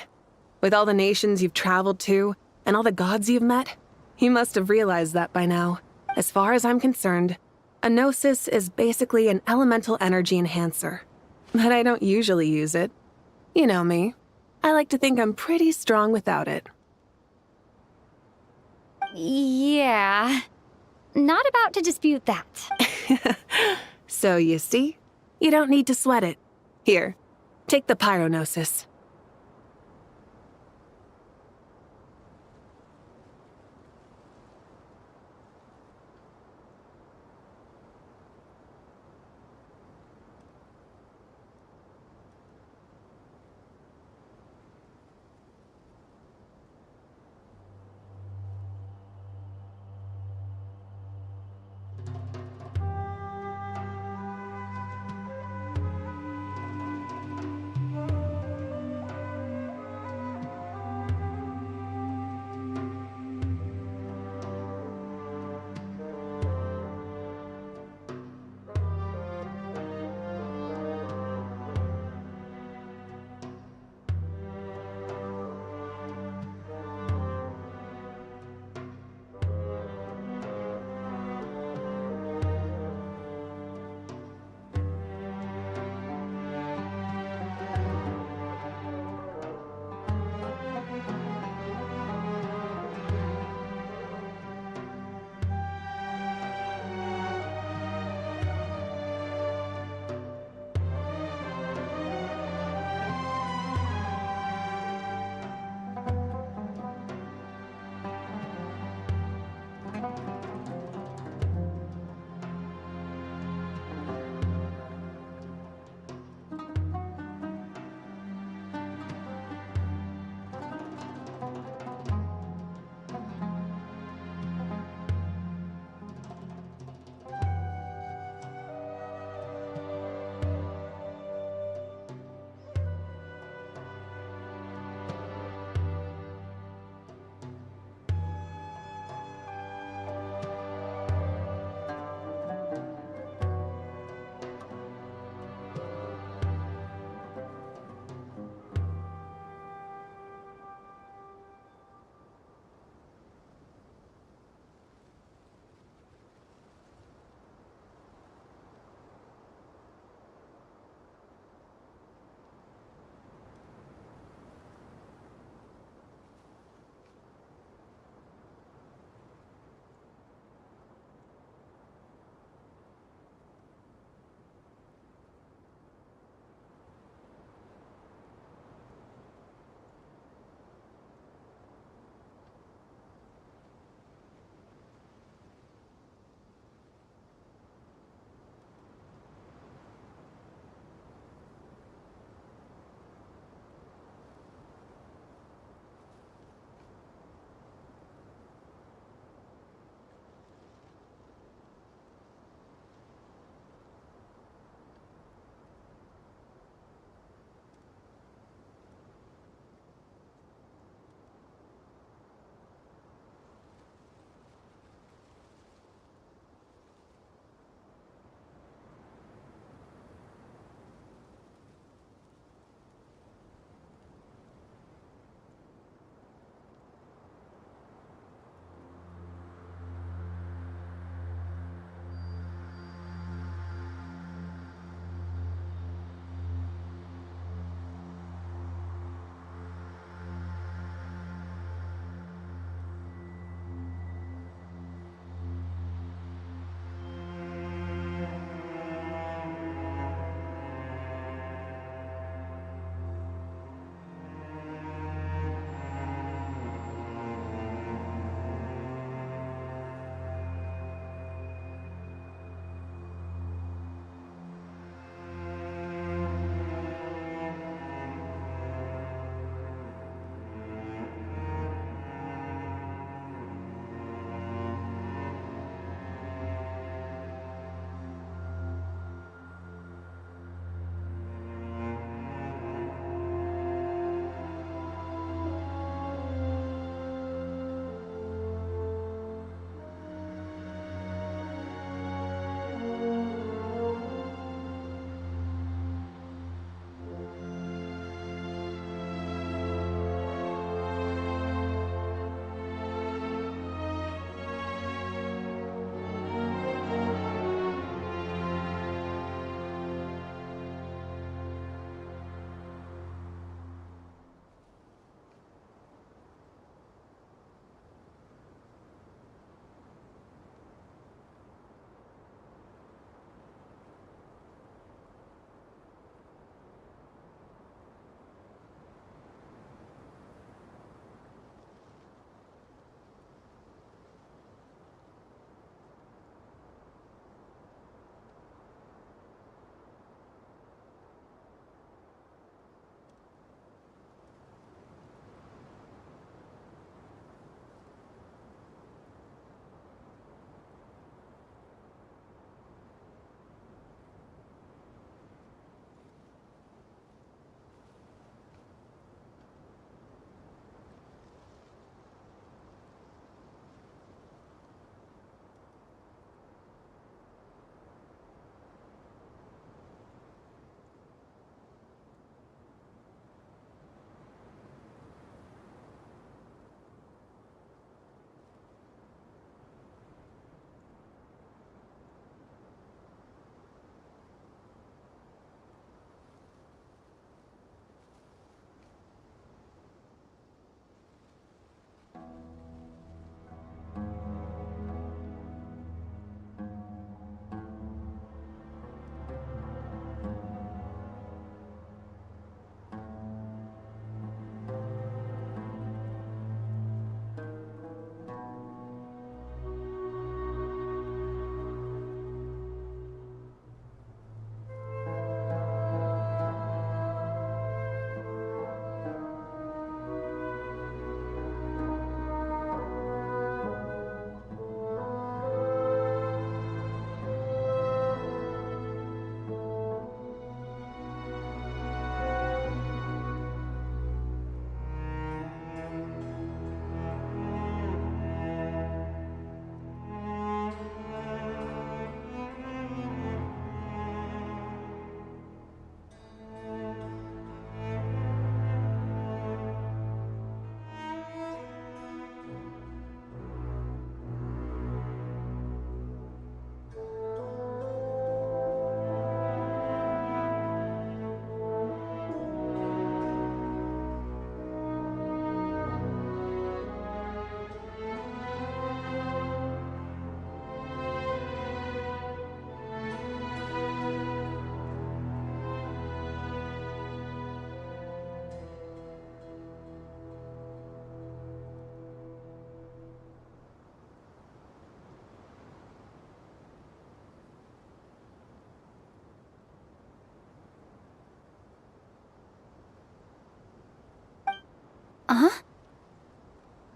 With all the nations you've traveled to, and all the gods you've met, you must have realized that by now. As far as I'm concerned, a gnosis is basically an elemental energy enhancer. But I don't usually use it. You know me. I like to think I'm pretty strong without it. Yeah. Not about to dispute that. So you see? You don't need to sweat it. Here, take the pyronosis.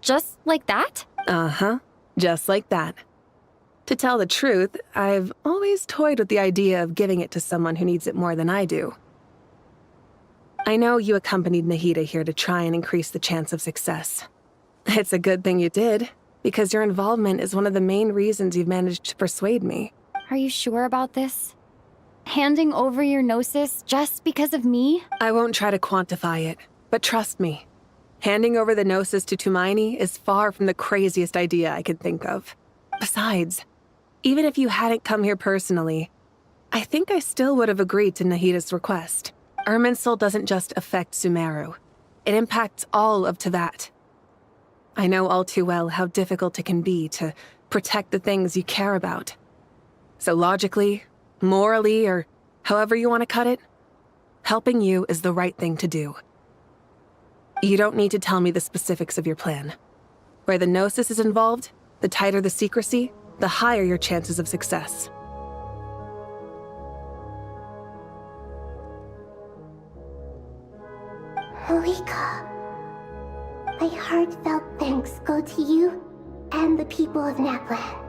Just like that? Uh-huh. Just like that. To tell the truth, I've always toyed with the idea of giving it to someone who needs it more than I do. I know you accompanied Nahida here to try and increase the chance of success. It's a good thing you did, because your involvement is one of the main reasons you've managed to persuade me. Are you sure about this? Handing over your gnosis just because of me? I won't try to quantify it, but trust me. Handing over the gnosis to Tumaini is far from the craziest idea I could think of. Besides, even if you hadn't come here personally, I think I still would have agreed to Nahida's request. Irminsul doesn't just affect Sumeru. It impacts all of Teyvat. I know all too well how difficult it can be to protect the things you care about. So logically, morally, or however you want to cut it, helping you is the right thing to do. You don't need to tell me the specifics of your plan. Where the gnosis is involved, the tighter the secrecy, the higher your chances of success. Marika, my heartfelt thanks go to you and the people of Naplan.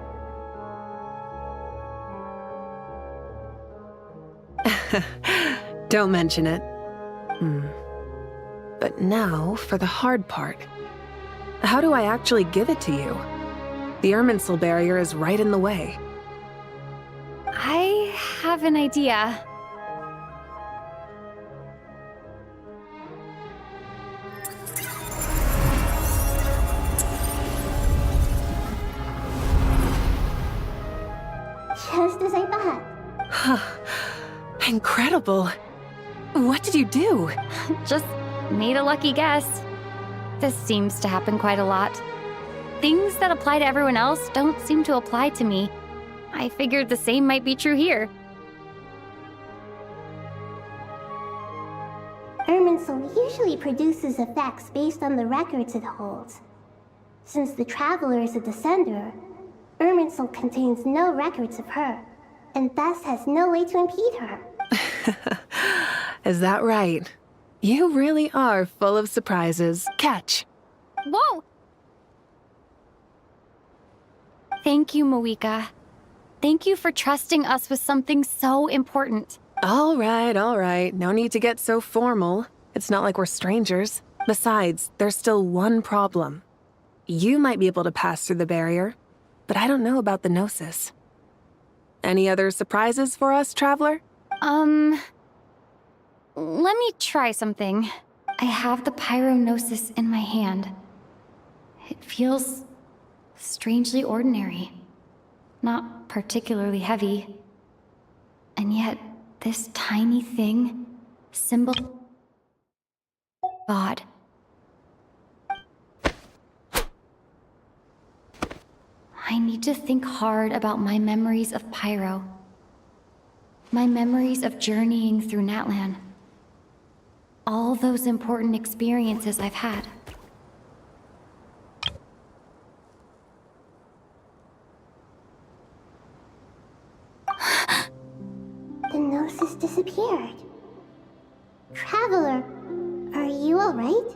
Don't mention it. But now, for the hard part. How do I actually give it to you? The Irminsul barrier is right in the way. I have an idea. Just as I thought. Incredible. What did you do? Just made a lucky guess. This seems to happen quite a lot. Things that apply to everyone else don't seem to apply to me. I figured the same might be true here. Irminsul usually produces effects based on the records it holds. Since the Traveler is a descender, Irminsul contains no records of her, and thus has no way to impede her. Is that right? You really are full of surprises. Catch. Whoa! Thank you, Moika. Thank you for trusting us with something so important. All right. No need to get so formal. It's not like we're strangers. Besides, there's still one problem. You might be able to pass through the barrier, but I don't know about the Gnosis. Any other surprises for us, Traveler? Let me try something. I have the Pyrognosis in my hand. It feels strangely ordinary. Not particularly heavy. And yet, this tiny thing, symbol... God. I need to think hard about my memories of Pyro. My memories of journeying through Natlan. All those important experiences I've had. The Gnosis disappeared. Traveler, are you alright?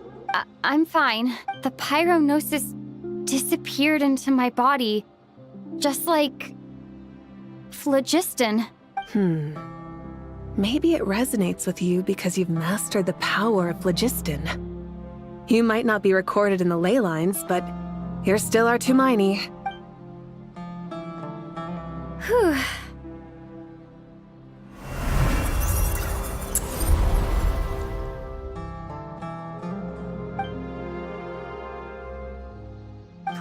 I'm fine. The Pyrognosis disappeared into my body. Just like... phlogiston. Maybe it resonates with you because you've mastered the power of phlogiston. You might not be recorded in the ley lines, but you're still our Tumaini. Whew.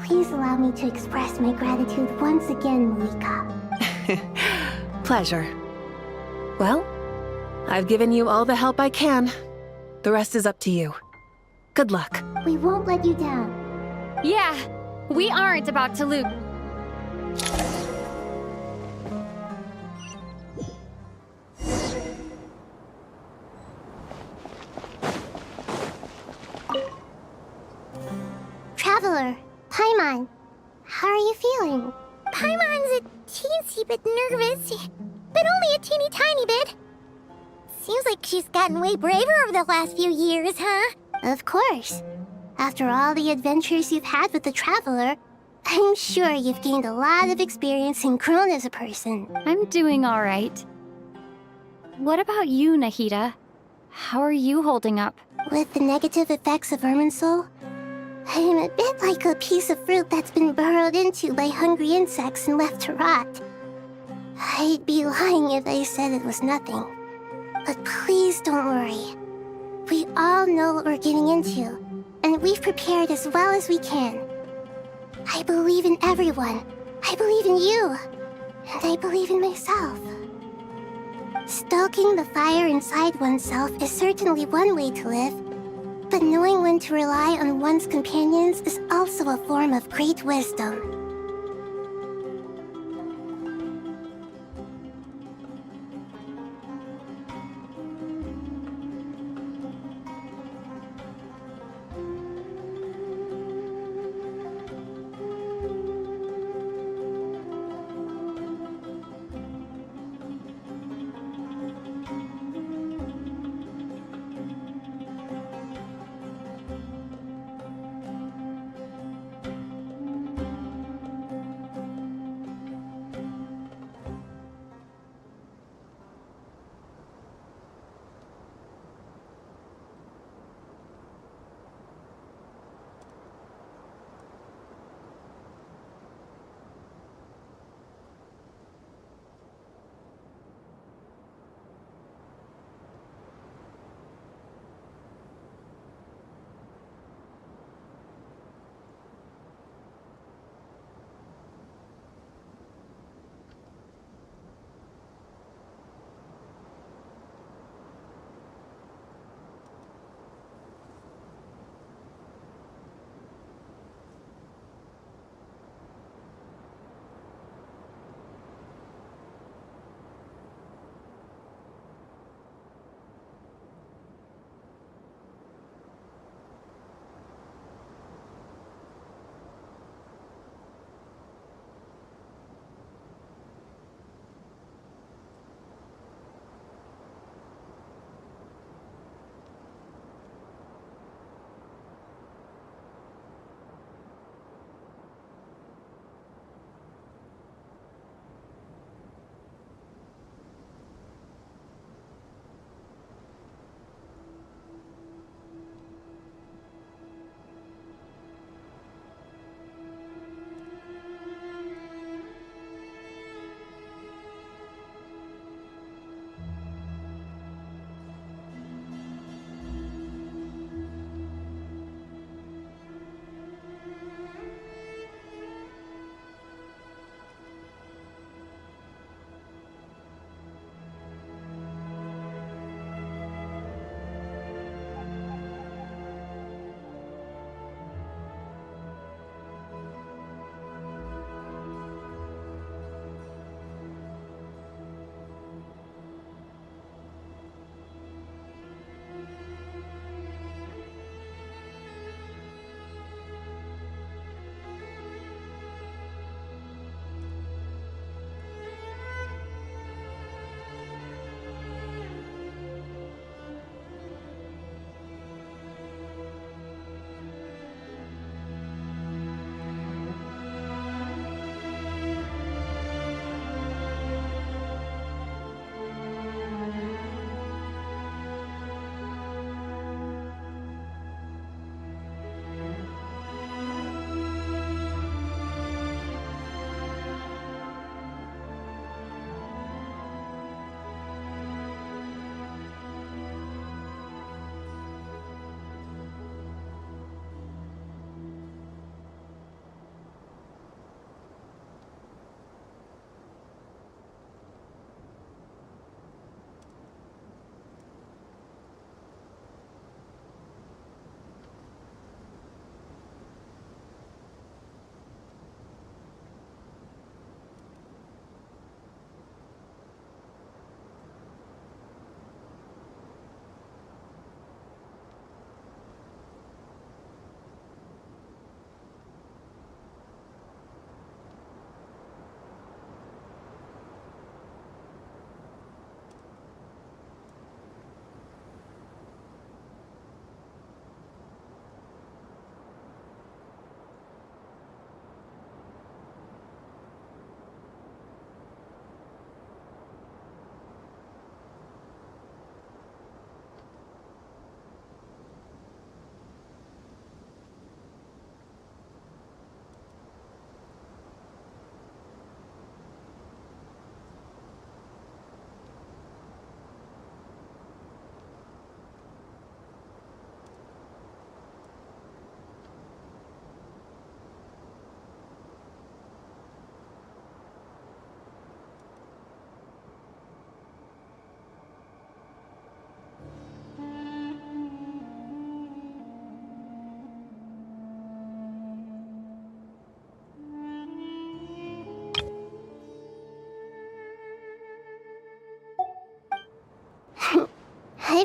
Please allow me to express my gratitude once again, Moika. Pleasure. Well, I've given you all the help I can. The rest is up to you. Good luck. We won't let you down. Yeah, we aren't about to lose. Traveler, Paimon, how are you feeling? Paimon's a teensy bit nervous, but only a teeny tiny bit. Seems like she's gotten way braver over the last few years, huh? Of course. After all the adventures you've had with the Traveler, I'm sure you've gained a lot of experience and grown as a person. I'm doing all right. What about you, Nahida? How are you holding up? With the negative effects of Irminsul, I'm a bit like a piece of fruit that's been burrowed into by hungry insects and left to rot. I'd be lying if I said it was nothing. But please don't worry. We all know what we're getting into, and we've prepared as well as we can. I believe in everyone. I believe in you. And I believe in myself. Stoking the fire inside oneself is certainly one way to live, but knowing when to rely on one's companions is also a form of great wisdom.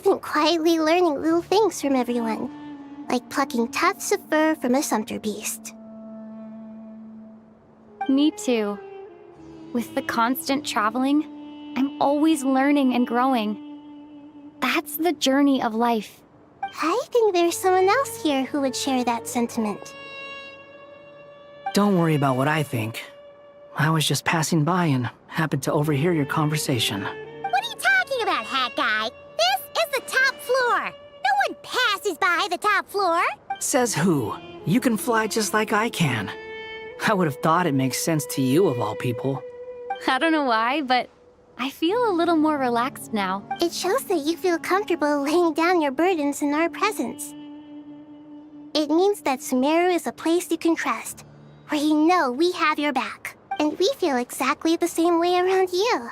I've been quietly learning little things from everyone, like plucking tufts of fur from a sumpter beast. Me too. With the constant traveling, I'm always learning and growing. That's the journey of life. I think there's someone else here who would share that sentiment. Don't worry about what I think. I was just passing by and happened to overhear your conversation. What are you talking about, Hat Guy? This is the top floor. No one passes by the top floor. Says who? You can fly just like I can. I would have thought it makes sense to you of all people. I don't know why, but I feel a little more relaxed now. It shows that you feel comfortable laying down your burdens in our presence. It means that Sumeru is a place you can trust, where you know we have your back. And we feel exactly the same way around you.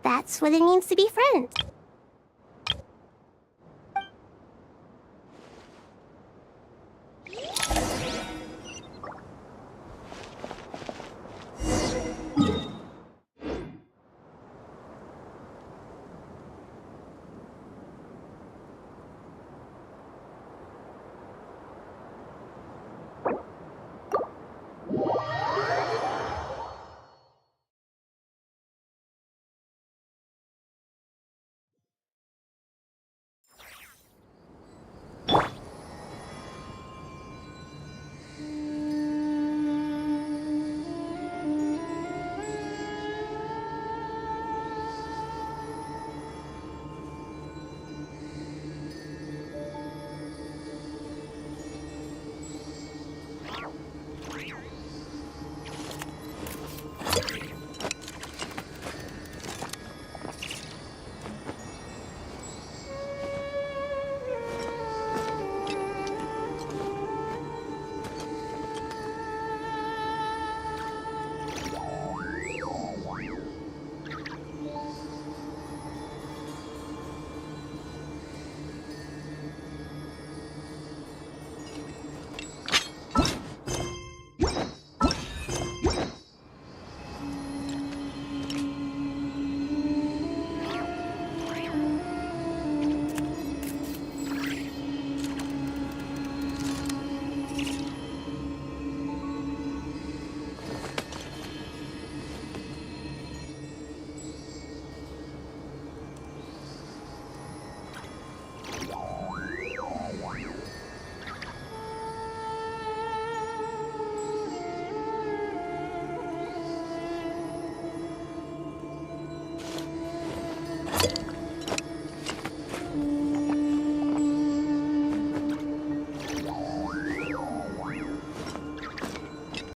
That's what it means to be friends.